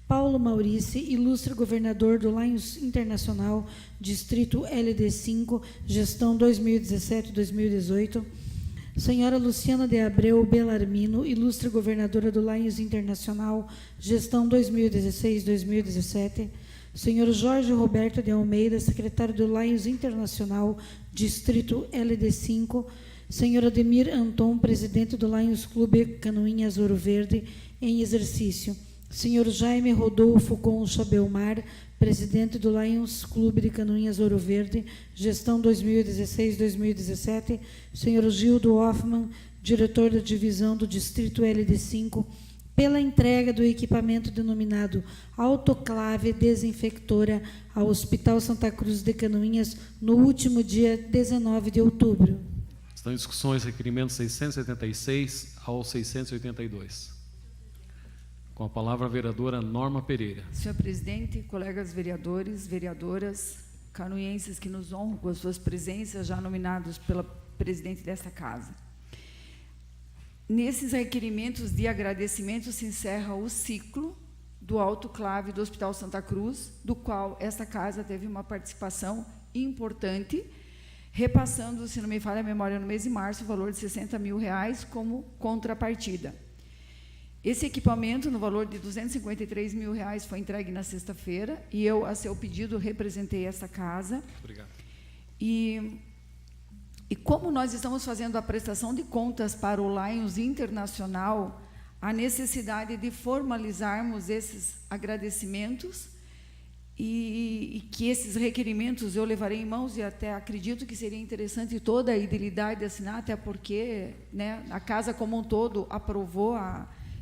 S9: Paulo Maurice, ilustre governador do Lions Internacional, Distrito LD5, gestão 2017-2018. Senhora Luciana de Abreu Belarmino, ilustre governadora do Lions Internacional, gestão 2016-2017. Senhor Jorge Roberto de Almeida, secretário do Lions Internacional, Distrito LD5. Senhor Ademir Anton, presidente do Lions Clube Canoinhas Ouro Verde, em exercício. Senhor Jaime Rodolfo Concha Belmar, presidente do Lions Clube de Canoinhas Ouro Verde, gestão 2016-2017. Senhor Gildo Hoffmann, diretor da divisão do Distrito LD5, pela entrega do equipamento denominado autoclave desinfectora ao Hospital Santa Cruz de Canoinhas no último dia 19 de outubro.
S1: Estão em discussões requerimentos 676 ao 682. Com a palavra a vereadora Norma Pereira.
S5: Senhor presidente, colegas vereadores, vereadoras, canoenses que nos honram com as suas presenças, já nominados pela presidente desta casa. Nesses requerimentos de agradecimento se encerra o ciclo do autoclave do Hospital Santa Cruz, do qual esta casa teve uma participação importante, repassando, se não me falha a memória, no mês de março, o valor de R$60 mil como contrapartida. Esse equipamento, no valor de R$253 mil, foi entregue na sexta-feira, e eu, a seu pedido, representei esta casa.
S1: Obrigado.
S5: E como nós estamos fazendo a prestação de contas para o Lions Internacional, a necessidade de formalizarmos esses agradecimentos e que esses requerimentos eu levarei em mãos, e até acredito que seria interessante toda a idilidade assinar, até porque, né, a casa como um todo aprovou,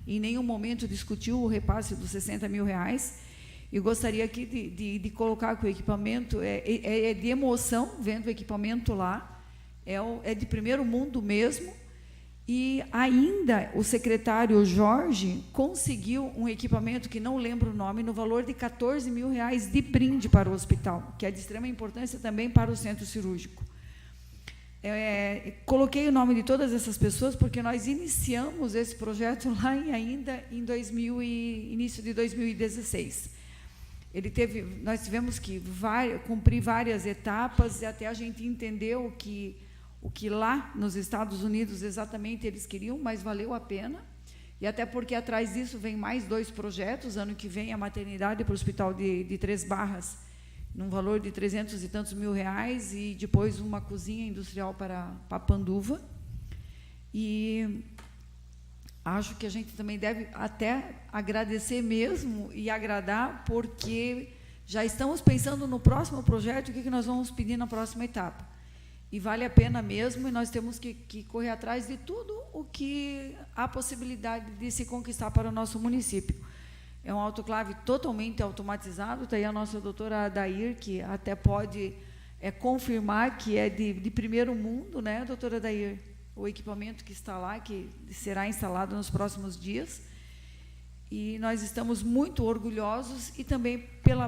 S5: em nenhum momento discutiu o repasse dos R$60 mil, e gostaria aqui de colocar que o equipamento é de emoção, vendo o equipamento lá, é de primeiro mundo mesmo. E ainda o secretário Jorge conseguiu um equipamento que não lembro o nome, no valor de R$14 mil de brinde para o hospital, que é de extrema importância também para o centro cirúrgico. Coloquei o nome de todas essas pessoas porque nós iniciamos esse projeto lá ainda em início de 2016. Nós tivemos que cumprir várias etapas, e até a gente entendeu o que lá nos Estados Unidos exatamente eles queriam, mas valeu a pena. E até porque atrás disso vem mais 2 projetos. Ano que vem a maternidade para o Hospital de Três Barras, num valor de 300 e tantos mil, e depois uma cozinha industrial para Papanduva. E acho que a gente também deve até agradecer mesmo e agradar, porque já estamos pensando no próximo projeto, o que nós vamos pedir na próxima etapa. E vale a pena mesmo, e nós temos que correr atrás de tudo o que há possibilidade de se conquistar para o nosso município. É um autoclave totalmente automatizado, está aí a nossa doutora Adair, que até pode confirmar que é de primeiro mundo, né, doutora Adair? O equipamento que está lá, que será instalado nos próximos dias. E nós estamos muito orgulhosos, e também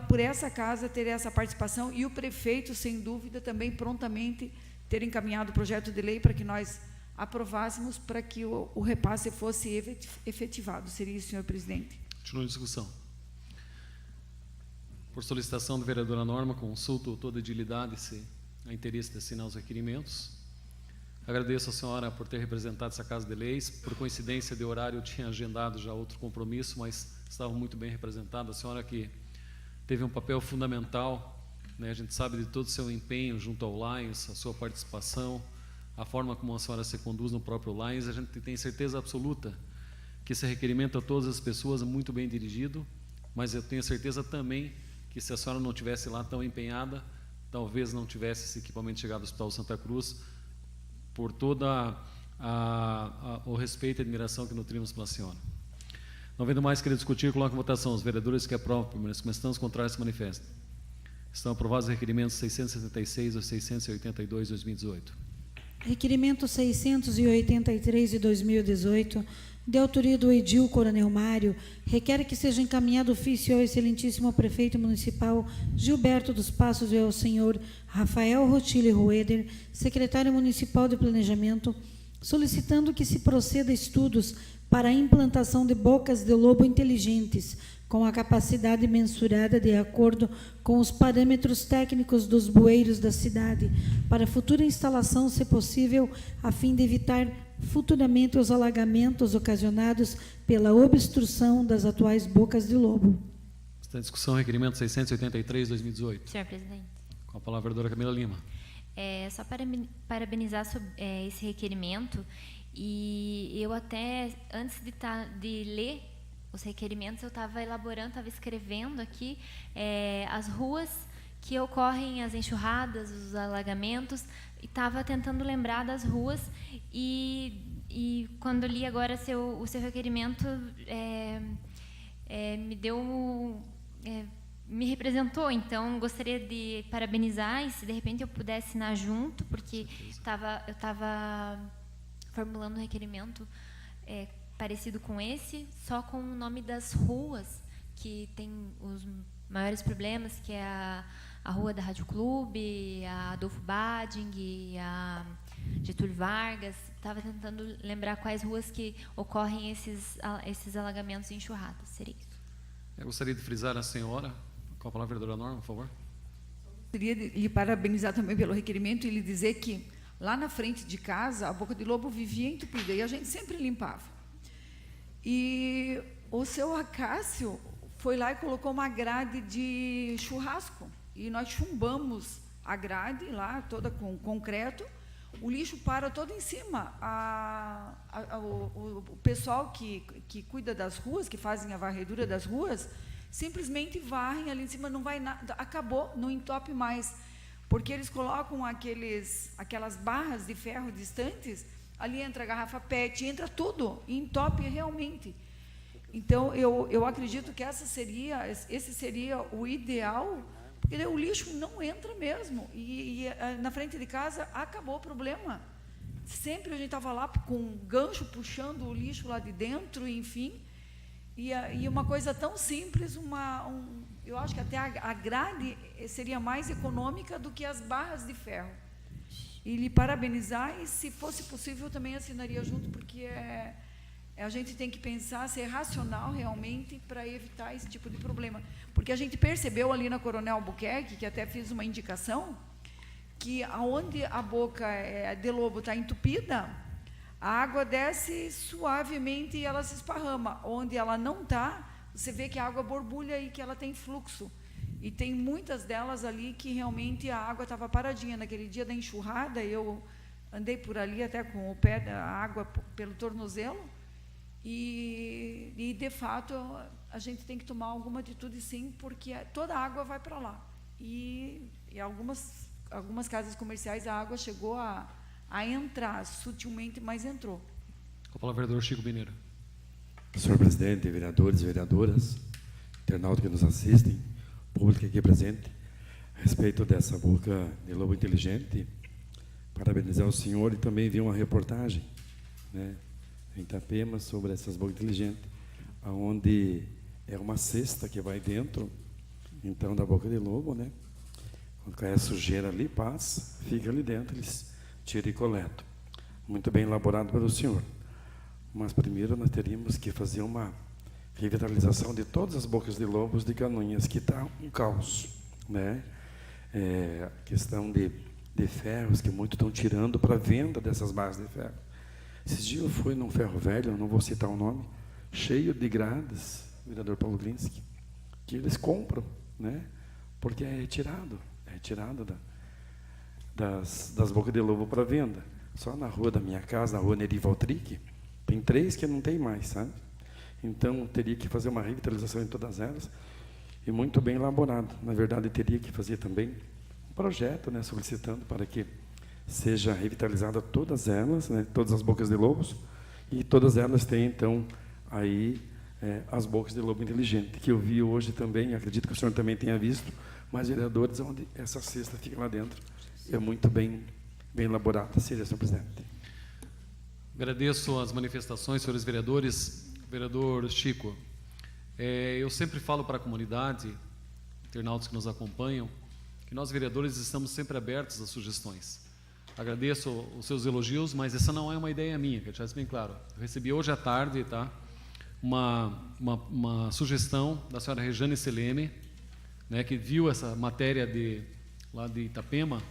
S5: por essa casa ter essa participação, e o prefeito, sem dúvida, também prontamente ter encaminhado o projeto de lei para que nós aprovássemos, para que o repasse fosse efetivado. Seria isso, senhor presidente.
S1: Continua a discussão. Por solicitação da vereadora Norma, consulto toda a idilidade se há interesse de assinar os requerimentos. Agradeço a senhora por ter representado essa Casa de Leis. Por coincidência de horário, eu tinha agendado já outro compromisso, mas estava muito bem representada. A senhora que teve um papel fundamental, né? A gente sabe de todo o seu empenho junto ao Lions, a sua participação, a forma como a senhora se conduz no próprio Lions, a gente tem certeza absoluta que esse requerimento a todas as pessoas é muito bem dirigido, mas eu tenho certeza também que se a senhora não tivesse lá tão empenhada, talvez não tivesse esse equipamento chegado ao Hospital Santa Cruz, por toda o respeito e admiração que nutrimos pela senhora. Não havendo mais querer discutir, coloco em votação. Os vereadores que aprovam, permaneçam como estão, os contrários se manifestam. Estão aprovados os requerimentos 676 a 682 de 2018.
S9: Requerimento 683 de 2018, de autoria do Edil Coronel Mário, requer que seja encaminhado ofício ao excelentíssimo prefeito municipal Gilberto dos Passos e ao senhor Rafael Rotile Roeder, secretário municipal de Planejamento, solicitando que se proceda a estudos para a implantação de bocas de lobo inteligentes, com a capacidade mensurada de acordo com os parâmetros técnicos dos bueiros da cidade, para futura instalação, se possível, a fim de evitar futuramente os alagamentos ocasionados pela obstrução das atuais bocas de lobo.
S1: Está em discussão o requerimento 683 de 2018.
S7: Senhor presidente.
S1: Com a palavra a vereadora Camila Lima.
S7: Só para parabenizar sobre, esse requerimento, e eu até, antes de ler os requerimentos, eu estava elaborando, estava escrevendo aqui as ruas que ocorrem as enxurradas, os alagamentos, e estava tentando lembrar das ruas, e quando li agora o seu requerimento, me representou. Então gostaria de parabenizar, e se de repente eu pudesse assinar junto, porque eu estava formulando um requerimento parecido com esse, só com o nome das ruas que tem os maiores problemas, que é a Rua da Rádio Clube, a Adolfo Bading, a Getúlio Vargas. Estava tentando lembrar quais ruas que ocorrem esses alagamentos e enxurradas. Seria isso.
S1: Eu gostaria de frisar a senhora, com a palavra a vereadora Norma, por favor.
S5: Gostaria de lhe parabenizar também pelo requerimento e lhe dizer que lá na frente de casa a boca de lobo vivia entupida e a gente sempre limpava. E o seu Acácio foi lá e colocou uma grade de churrasco e nós chumbamos a grade lá toda com concreto. O lixo para todo em cima. O pessoal que cuida das ruas, que fazem a varredura das ruas, simplesmente varrem ali em cima, não vai nada, acabou, não entope mais, porque eles colocam aquelas barras de ferro distantes, ali entra a garrafa PET, entra tudo, e entope realmente. Então, eu acredito que esse seria o ideal, porque o lixo não entra mesmo, e na frente de casa acabou o problema. Sempre a gente estava lá com um gancho puxando o lixo lá de dentro, enfim, e uma coisa tão simples, eu acho que até a grade seria mais econômica do que as barras de ferro. E lhe parabenizar, e se fosse possível também assinaria junto, porque a gente tem que pensar, ser racional realmente para evitar esse tipo de problema. Porque a gente percebeu ali na Coronel Albuquerque, que até fiz uma indicação, que aonde a boca de lobo está entupida, a água desce suavemente e ela se esparrama. Onde ela não está, você vê que a água borbulha e que ela tem fluxo. E tem muitas delas ali que realmente a água estava paradinha. Naquele dia da enxurrada, eu andei por ali até com o pé da água pelo tornozelo, e de fato a gente tem que tomar alguma atitude, sim, porque toda a água vai para lá. E algumas casas comerciais a água chegou a entrar sutilmente, mas entrou.
S1: Com a palavra, vereador Chico Mineiro.
S11: Senhor presidente, vereadores e vereadoras, internautas que nos assistem, público aqui presente, a respeito dessa boca de lobo inteligente, parabenizar o senhor e também vi uma reportagem, né, em Itapema, sobre essas bocas inteligentes, onde é uma cesta que vai dentro, então, da boca de lobo, né? Quando cai a sujeira ali, passa, fica ali dentro, eles tiram e coletam. Muito bem elaborado pelo senhor. Mas primeiro nós teríamos que fazer uma revitalização de todas as bocas de lobos de Canoinhas, que está um caos, né? Questão de ferros, que muitos estão tirando para venda dessas barras de ferro. Esses dias eu fui num ferro velho, eu não vou citar o nome, cheio de grades, vereador Paulo Glinski, que eles compram, né? Porque é retirado das bocas de lobo para venda. Só na rua da minha casa, na rua Neri Valtric, tem 3 que não tem mais, sabe? Então, teria que fazer uma revitalização em todas elas, e muito bem elaborado. Na verdade, teria que fazer também um projeto, né, solicitando para que seja revitalizada todas elas, né, todas as bocas de lobos, e todas elas têm, então, aí as bocas de lobo inteligente, que eu vi hoje também, acredito que o senhor também tenha visto, mais vereadores, onde essa cesta fica lá dentro. É muito bem elaborada. Seja, senhor presidente.
S1: Agradeço as manifestações, senhores vereadores. Vereador Chico, eu sempre falo para a comunidade, internautas que nos acompanham, que nós, vereadores, estamos sempre abertos a sugestões. Agradeço os seus elogios, mas essa não é uma ideia minha, que eu deixasse bem claro. Eu recebi hoje à tarde, tá, uma sugestão da senhora Rejane Seleme, né, que viu essa matéria lá de Itapema.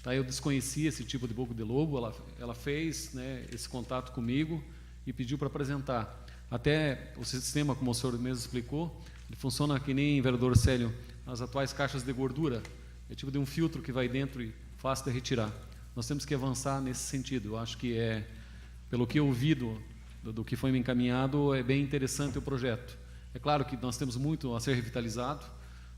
S1: Tá, eu desconhecia esse tipo de boca de lobo, ela fez, né, esse contato comigo e pediu para apresentar. Até o sistema, como o senhor mesmo explicou, ele funciona que nem, vereador Célio, as atuais caixas de gordura. É tipo de um filtro que vai dentro e fácil de retirar. Nós temos que avançar nesse sentido. Eu acho que pelo que eu ouvi do que foi me encaminhado, é bem interessante o projeto. É claro que nós temos muito a ser revitalizado.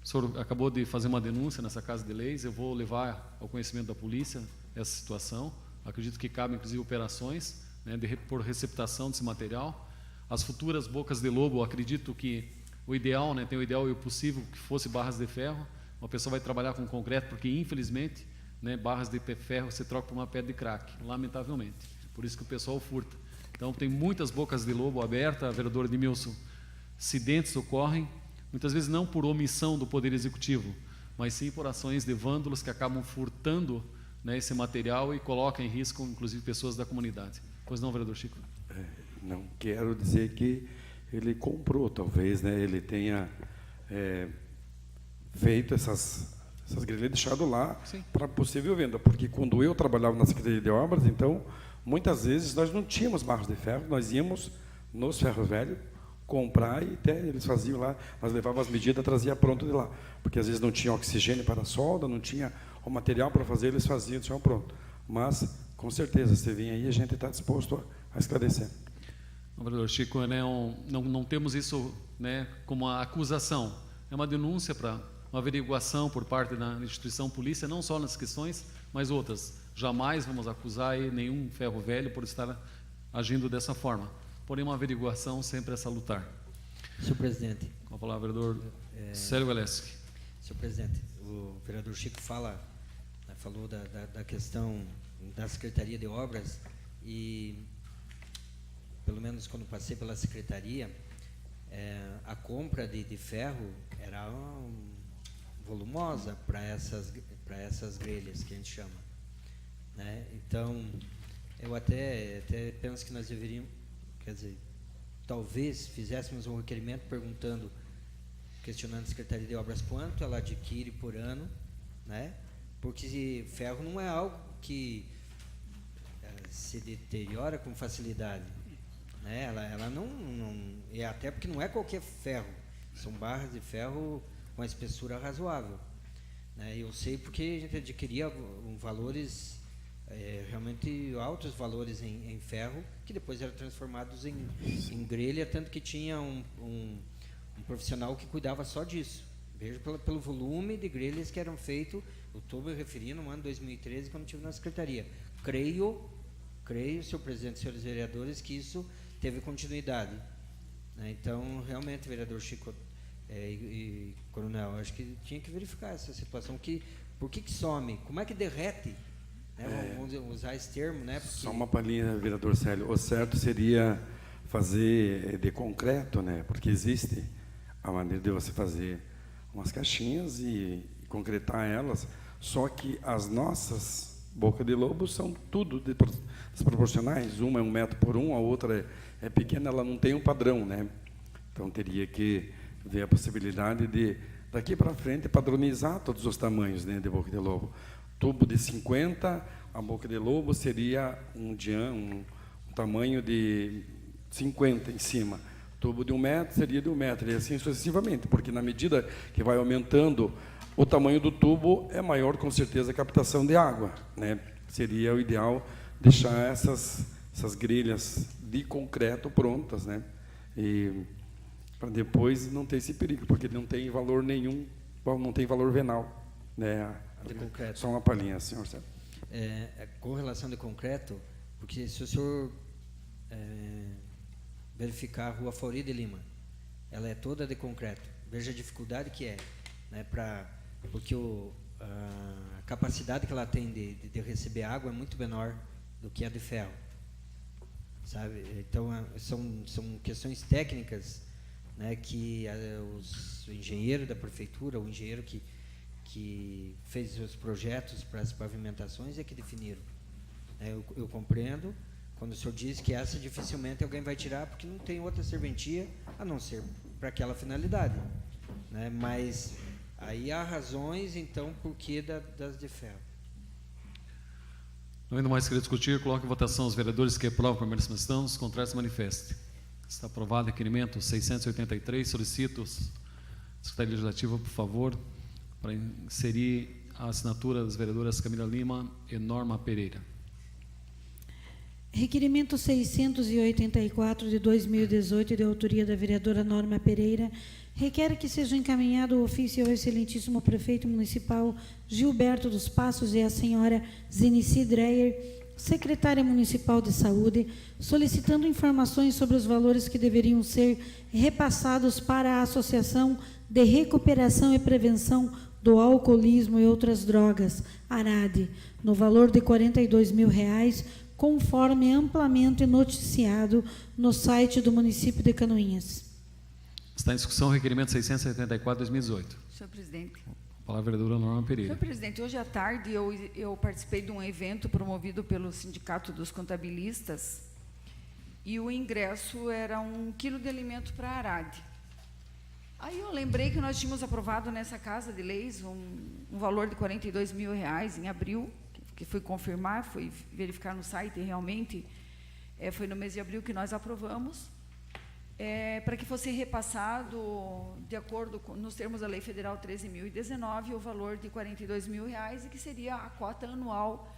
S1: O senhor acabou de fazer uma denúncia nessa Casa de Leis, eu vou levar ao conhecimento da polícia essa situação. Acredito que cabe, inclusive, operações, né, por receptação desse material. As futuras bocas de lobo, acredito que o ideal, né, tem o ideal e o possível que fosse barras de ferro. Uma pessoa vai trabalhar com concreto, porque, infelizmente, né, barras de ferro você troca por uma pedra de crack, lamentavelmente. Por isso que o pessoal furta. Então, tem muitas bocas de lobo abertas, vereador Edmilson. Acidentes ocorrem, muitas vezes não por omissão do Poder Executivo, mas sim por ações de vândalos que acabam furtando, né, esse material e colocam em risco, inclusive, pessoas da comunidade. Pois não, vereador Chico?
S11: Não quero dizer que ele comprou, talvez, né, ele tenha feito essas grelhas, deixado lá para possível venda, porque quando eu trabalhava na Secretaria de Obras, então, muitas vezes nós não tínhamos barras de ferro, nós íamos nos ferros velhos comprar e até eles faziam lá, nós levávamos as medidas, trazia pronto de lá, porque às vezes não tinha oxigênio para a solda, não tinha o material para fazer, eles faziam, tinham pronto. Mas, com certeza, se vir aí, a gente está disposto a esclarecer.
S1: Vereador Chico, né, não temos isso, né, como uma acusação, é uma denúncia para uma averiguação por parte da instituição polícia, não só nas questões, mas outras. Jamais vamos acusar nenhum ferro velho por estar agindo dessa forma. Porém, uma averiguação sempre é salutar.
S8: Senhor presidente.
S1: Com a palavra, vereador Célio Galeski.
S8: Senhor presidente, o vereador Chico falou da questão da Secretaria de Obras e, pelo menos quando passei pela Secretaria, a compra de ferro era volumosa para essas grelhas que a gente chama, né? Então, eu até penso que nós deveríamos, quer dizer, talvez fizéssemos um requerimento questionando a Secretaria de Obras quanto ela adquire por ano, né? Porque ferro não é algo que se deteriora com facilidade, né? Ela não é, até porque não é qualquer ferro, são barras de ferro com a espessura razoável, né? Eu sei porque a gente adquiria valores realmente altos valores em ferro, que depois eram transformados em grelha, tanto que tinha um profissional que cuidava só disso. Vejo pelo volume de grelhas que eram feitos, eu estou me referindo no ano 2013, quando estive na Secretaria. Creio, senhor presidente, senhores vereadores, que isso teve continuidade, né? Então, realmente, vereador Chico e coronel, acho que tinha que verificar essa situação, por que some, como é que derrete, né? Vamos usar esse termo, né? Porque... Só
S11: uma palhinha, vereador Célio. O certo seria fazer de concreto, né? Porque existe a maneira de você fazer umas caixinhas e concretar elas, só que as nossas bocas de lobo são tudo desproporcionais. Uma é 1 metro por 1, a outra é pequena, ela não tem um padrão, né? Então, teria que ver a possibilidade de, daqui para frente, padronizar todos os tamanhos, né, de boca de lobo. Tubo de 50, a boca de lobo seria um tamanho de 50 em cima. Tubo de 1 metro seria de 1 metro, e assim sucessivamente, porque na medida que vai aumentando o tamanho do tubo, é maior, com certeza, a captação de água, né? Seria o ideal deixar essas grelhas de concreto prontas, né? E para depois não ter esse perigo, porque não tem valor nenhum, não tem valor venal, né?
S8: De concreto.
S11: Só uma palhinha, senhor.
S8: Com relação de concreto, porque se o senhor verificar a Rua Fauri de Lima, ela é toda de concreto. Veja a dificuldade que é, né? Porque a capacidade que ela tem de receber água é muito menor do que a de ferro, sabe? Então são questões técnicas, né, que o engenheiro da prefeitura, o engenheiro que fez os projetos para as pavimentações é que definiram. Eu compreendo quando o senhor diz que essa dificilmente alguém vai tirar porque não tem outra serventia a não ser para aquela finalidade, né? Mas aí há razões, então, por que das de ferro.
S1: Não indo mais querer discutir, coloque em votação os vereadores que aprovam a primeira submissão, os contrários se manifestem. Está aprovado o requerimento 683. Solicito, Secretaria Legislativa, por favor, para inserir a assinatura das vereadoras Camila Lima e Norma Pereira.
S9: Requerimento 684 de 2018, de autoria da vereadora Norma Pereira, requer que seja encaminhado o ofício ao excelentíssimo prefeito municipal Gilberto dos Passos e à senhora Zenici Dreyer, secretária municipal de saúde, solicitando informações sobre os valores que deveriam ser repassados para a Associação de Recuperação e Prevenção do Alcoolismo e Outras Drogas, ARAD, no valor de R$ 42.000, conforme amplamente noticiado no site do município de Canoinhas.
S1: Está em discussão o requerimento 674/2018.
S5: Senhor presidente.
S1: A palavra à vereadora Norma Pereira.
S5: Senhor presidente, hoje à tarde eu participei de um evento promovido pelo Sindicato dos Contabilistas e o ingresso era 1 quilo de alimento para a ARAD. Aí eu lembrei que nós tínhamos aprovado nessa Casa de Leis um valor de R$ 42.000 em abril, que fui confirmar, fui verificar no site e realmente foi no mês de abril que nós aprovamos, para que fosse repassado, de acordo com, nos termos da Lei Federal 13.019, o valor de R$ 42.000 e que seria a cota anual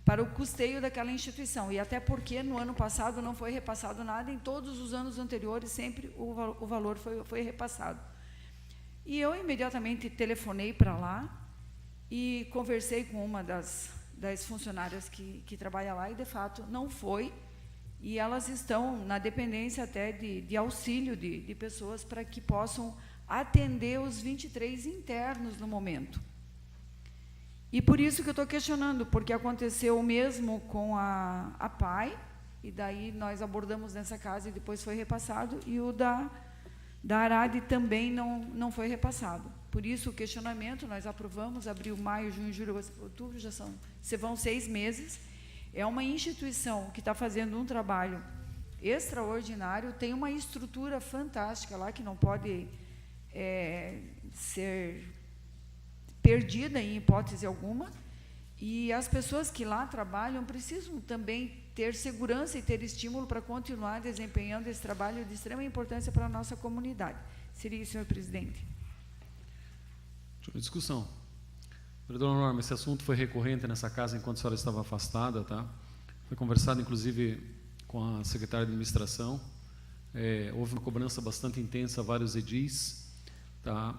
S5: para o custeio daquela instituição. E até porque no ano passado não foi repassado nada, em todos os anos anteriores sempre o valor foi repassado. E eu imediatamente telefonei para lá e conversei com uma das funcionárias que trabalha lá e, de fato, não foi. E elas estão na dependência até de auxílio de pessoas para que possam atender os 23 internos no momento. E por isso que eu estou questionando, porque aconteceu o mesmo com a PAI, e daí nós abordamos nessa casa e depois foi repassado, e o da ARAD também não foi repassado. Por isso o questionamento, nós aprovamos, abril, maio, junho, julho, outubro, já vão 6 meses. É uma instituição que está fazendo um trabalho extraordinário, tem uma estrutura fantástica lá que não pode ser perdida em hipótese alguma, e as pessoas que lá trabalham precisam também ter segurança e ter estímulo para continuar desempenhando esse trabalho de extrema importância para a nossa comunidade. Seria isso, senhor presidente.
S1: Discussão. Vereadora Norma, esse assunto foi recorrente nessa casa enquanto a senhora estava afastada, tá? Foi conversado, inclusive, com a secretária de administração. Houve uma cobrança bastante intensa a vários edis, tá?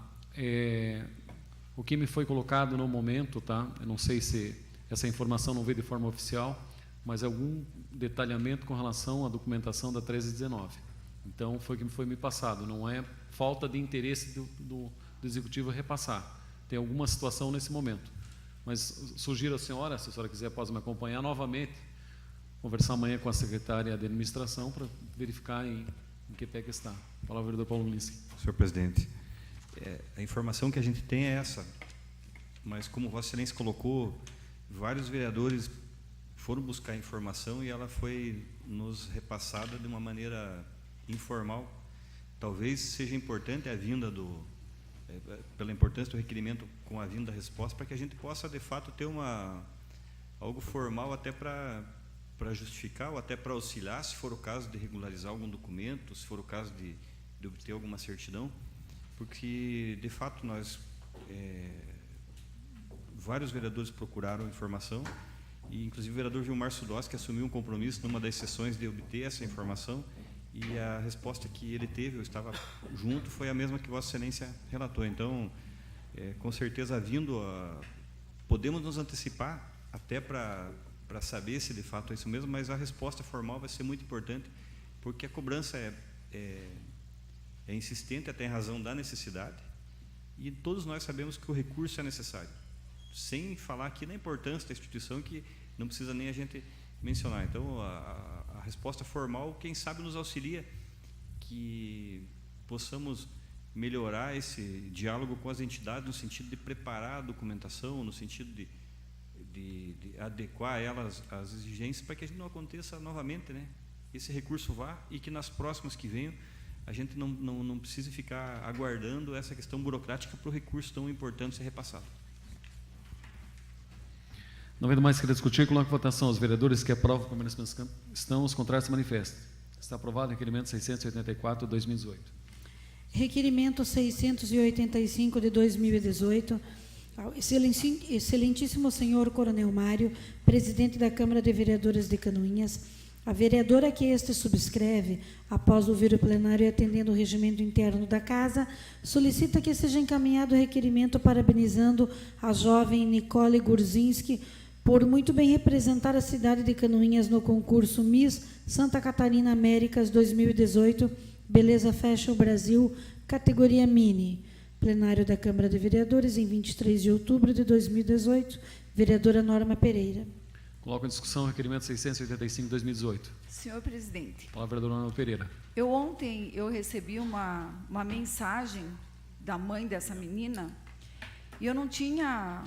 S1: O que me foi colocado no momento, tá? Eu não sei se essa informação não veio de forma oficial, mas algum detalhamento com relação à documentação da 1319. Então, foi o que foi me passado. Não é falta de interesse do executivo repassar. Tem alguma situação nesse momento. Mas sugiro à senhora, se a senhora quiser, pode me acompanhar novamente, conversar amanhã com a secretária de administração para verificar em que pé que está. A palavra do Paulo Lindsay.
S10: Senhor presidente, a informação que a gente tem é essa, mas como Vossa Excelência colocou, vários vereadores foram buscar a informação e ela foi nos repassada de uma maneira informal. Talvez seja importante a vinda pela importância do requerimento com a vinda da resposta, para que a gente possa, de fato, ter algo formal até para justificar ou até para auxiliar, se for o caso de regularizar algum documento, se for o caso de obter alguma certidão, porque, de fato, vários vereadores procuraram informação e inclusive o vereador Gilmar Sudosky assumiu um compromisso numa das sessões de obter essa informação, e a resposta que ele teve, eu estava junto, foi a mesma que Vossa Excelência relatou. Então, com certeza, podemos nos antecipar até para saber se de fato é isso mesmo, mas a resposta formal vai ser muito importante, porque a cobrança é insistente, tem razão da necessidade, e todos nós sabemos que o recurso é necessário, sem falar aqui na importância da instituição, que não precisa nem a gente mencionar. Então, a resposta formal, quem sabe, nos auxilia que possamos melhorar esse diálogo com as entidades, no sentido de preparar a documentação, no sentido de adequar elas às exigências, para que a gente não aconteça novamente, né? Esse recurso vá, e que nas próximas que venham a gente não precise ficar aguardando essa questão burocrática para o recurso tão importante ser repassado.
S1: Não havendo mais que discutir, coloco em votação. Os vereadores que aprovam a permanência estão, os contrários se manifestam. Está aprovado o requerimento 684 de 2018.
S9: Requerimento 685 de 2018, ao excelentíssimo senhor Coronel Mário, presidente da Câmara de Vereadores de Canoinhas, a vereadora que este subscreve, após ouvir o plenário e atendendo o regimento interno da Casa, solicita que seja encaminhado o requerimento parabenizando a jovem Nicole Gurzinski por muito bem representar a cidade de Canoinhas no concurso Miss Santa Catarina Américas 2018, Beleza Fashion Brasil, categoria Mini. Plenário da Câmara de Vereadores, em 23 de outubro de 2018, vereadora Norma Pereira.
S1: Coloco em discussão o requerimento 685 de 2018.
S5: Senhor presidente.
S1: Palavra vereadora Norma Pereira.
S5: Ontem eu recebi uma mensagem da mãe dessa menina, e eu não tinha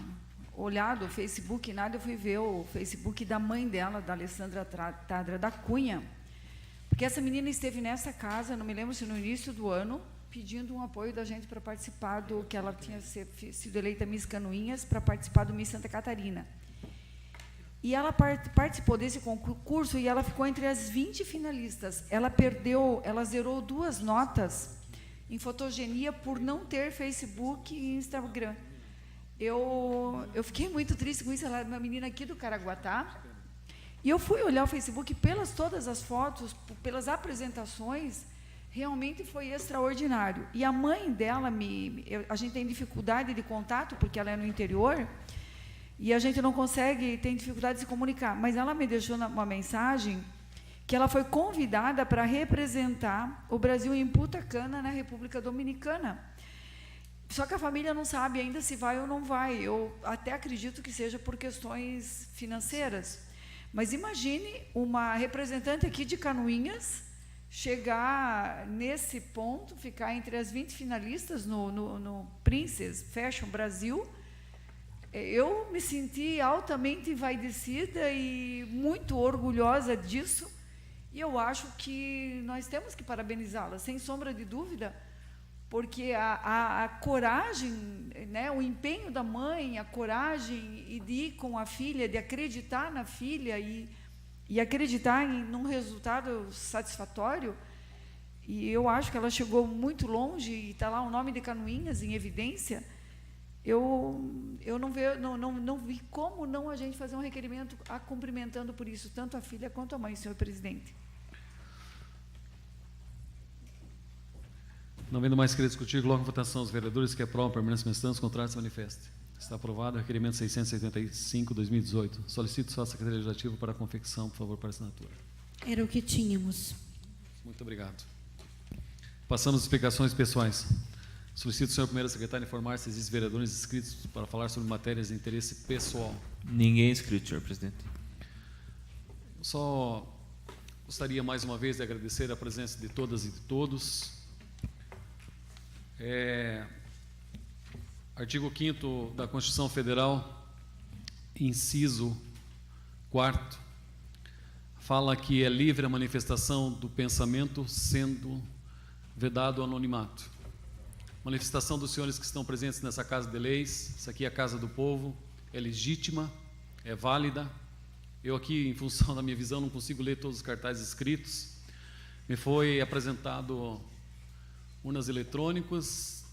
S5: olhado o Facebook, nada, eu fui ver o Facebook da mãe dela, da Alessandra Tadra da Cunha, porque essa menina esteve nessa casa, não me lembro se no início do ano, pedindo um apoio da gente para participar do que ela tinha sido eleita Miss Canoinhas, para participar do Miss Santa Catarina. E ela participou desse concurso e ela ficou entre as 20 finalistas. Ela zerou 2 notas em fotogenia por não ter Facebook e Instagram. Eu fiquei muito triste com isso. Ela é uma menina aqui do Caraguatá. E eu fui olhar o Facebook, pelas todas as fotos, pelas apresentações, realmente foi extraordinário. E a mãe dela, a gente tem dificuldade de contato, porque ela é no interior, e a gente não consegue, tem dificuldade de se comunicar. Mas ela me deixou uma mensagem que ela foi convidada para representar o Brasil em Punta Cana, na República Dominicana. Só que a família não sabe ainda se vai ou não vai. Eu até acredito que seja por questões financeiras. Mas imagine uma representante aqui de Canoinhas chegar nesse ponto, ficar entre as 20 finalistas no Princess Fashion Brasil. Eu me senti altamente envaidecida e muito orgulhosa disso, e eu acho que nós temos que parabenizá-la, sem sombra de dúvida, porque a coragem, né, o empenho da mãe, a coragem de ir com a filha, de acreditar na filha e acreditar num resultado satisfatório, e eu acho que ela chegou muito longe, e está lá o nome de Canoinhas em evidência. Eu não vi como não a gente fazer um requerimento cumprimentando por isso, tanto a filha quanto a mãe, senhor presidente.
S1: Não vendo mais querer discutir, coloco em votação os vereadores que aprovam a permanência na instância, os contrários se manifestem. Está aprovado o requerimento 675, 2018. Solicito só a Secretaria Legislativa para a confecção, por favor, para a assinatura.
S9: Era o que tínhamos.
S1: Muito obrigado. Passamos às explicações pessoais. Solicito, senhor primeiro secretário, informar se existem vereadores inscritos para falar sobre matérias de interesse pessoal.
S3: Ninguém inscrito, senhor presidente.
S1: Só gostaria mais uma vez de agradecer a presença de todas e de todos. Artigo 5º da Constituição Federal, inciso 4º, fala que é livre a manifestação do pensamento, sendo vedado o anonimato. Manifestação dos senhores que estão presentes nessa Casa de Leis, essa aqui é a Casa do Povo, é legítima, é válida. Eu aqui, em função da minha visão, não consigo ler todos os cartazes escritos. Me foi apresentado urnas eletrônicas,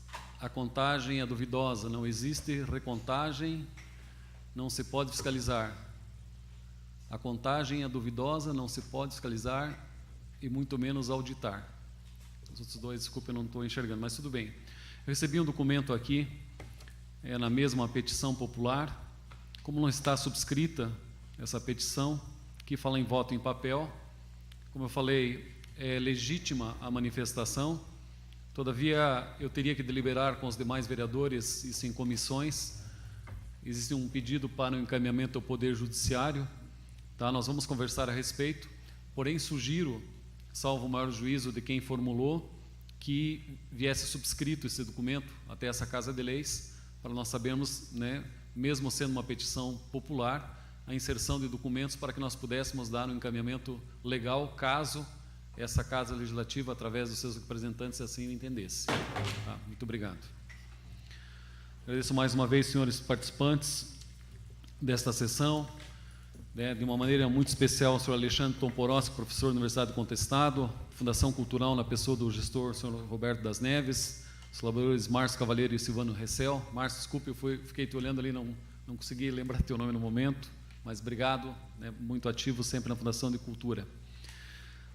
S1: a contagem é duvidosa, não existe recontagem, não se pode fiscalizar. A contagem é duvidosa, não se pode fiscalizar e muito menos auditar. Os outros dois, desculpa, eu não estou enxergando, mas tudo bem. Eu recebi um documento aqui, na mesma petição popular. Como não está subscrita essa petição, que fala em voto em papel, como eu falei, é legítima a manifestação, todavia eu teria que deliberar com os demais vereadores, isso em comissões. Existe um pedido para o encaminhamento ao Poder Judiciário, tá? Nós vamos conversar a respeito, porém sugiro, salvo o maior juízo de quem formulou, que viesse subscrito esse documento até essa Casa de Leis, para nós sabermos, né, mesmo sendo uma petição popular, a inserção de documentos para que nós pudéssemos dar um encaminhamento legal, caso essa Casa Legislativa, através dos seus representantes, assim o entendesse. Tá? Muito obrigado. Agradeço mais uma vez, senhores participantes desta sessão, né, de uma maneira muito especial ao senhor Alexandre Tomporossi, professor da Universidade do Contestado, Fundação Cultural, na pessoa do gestor, senhor Roberto das Neves, os colaboradores Márcio Cavaleiro e Silvano Recel. Márcio, desculpe, eu fiquei te olhando ali, não consegui lembrar teu nome no momento, mas obrigado, né, muito ativo sempre na Fundação de Cultura.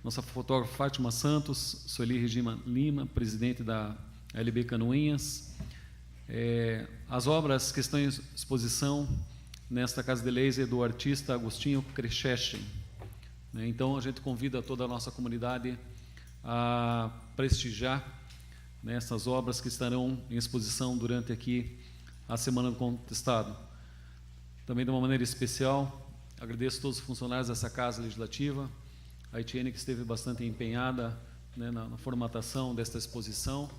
S1: Nossa fotógrafa Fátima Santos, Sueli Regina Lima, presidente da LB Canoinhas. As obras que estão em exposição nesta Casa de Leis é do artista Agostinho Krechechen. Então, a gente convida toda a nossa comunidade a prestigiar, né, essas obras que estarão em exposição durante aqui a Semana do Contestado. Também, de uma maneira especial, agradeço a todos os funcionários dessa Casa Legislativa, a Etienne, que esteve bastante empenhada, né, na formatação desta exposição.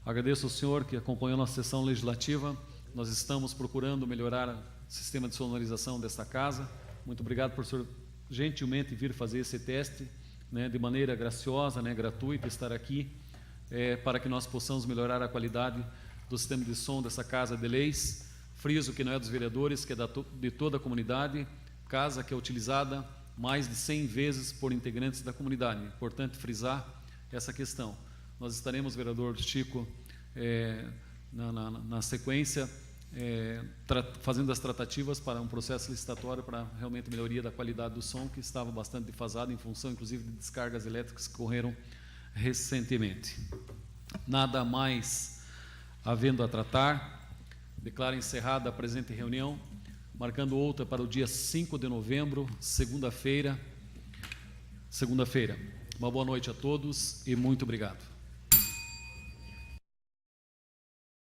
S1: Agradeço ao senhor que acompanhou nossa sessão legislativa. Nós estamos procurando melhorar o sistema de sonorização desta casa. Muito obrigado por o senhor gentilmente vir fazer esse teste, né, de maneira graciosa, né, gratuita, estar aqui, para que nós possamos melhorar a qualidade do sistema de som dessa Casa de Leis. Friso que não é dos vereadores, que é de toda a comunidade, casa que é utilizada mais de 100 vezes por integrantes da comunidade. Importante frisar essa questão. Nós estaremos, vereador Chico, na sequência, fazendo as tratativas para um processo licitatório para realmente melhoria da qualidade do som, que estava bastante defasado em função, inclusive, de descargas elétricas que ocorreram recentemente. Nada mais havendo a tratar, declaro encerrada a presente reunião, marcando outra para o dia 5 de novembro, segunda-feira. Uma boa noite a todos e muito obrigado.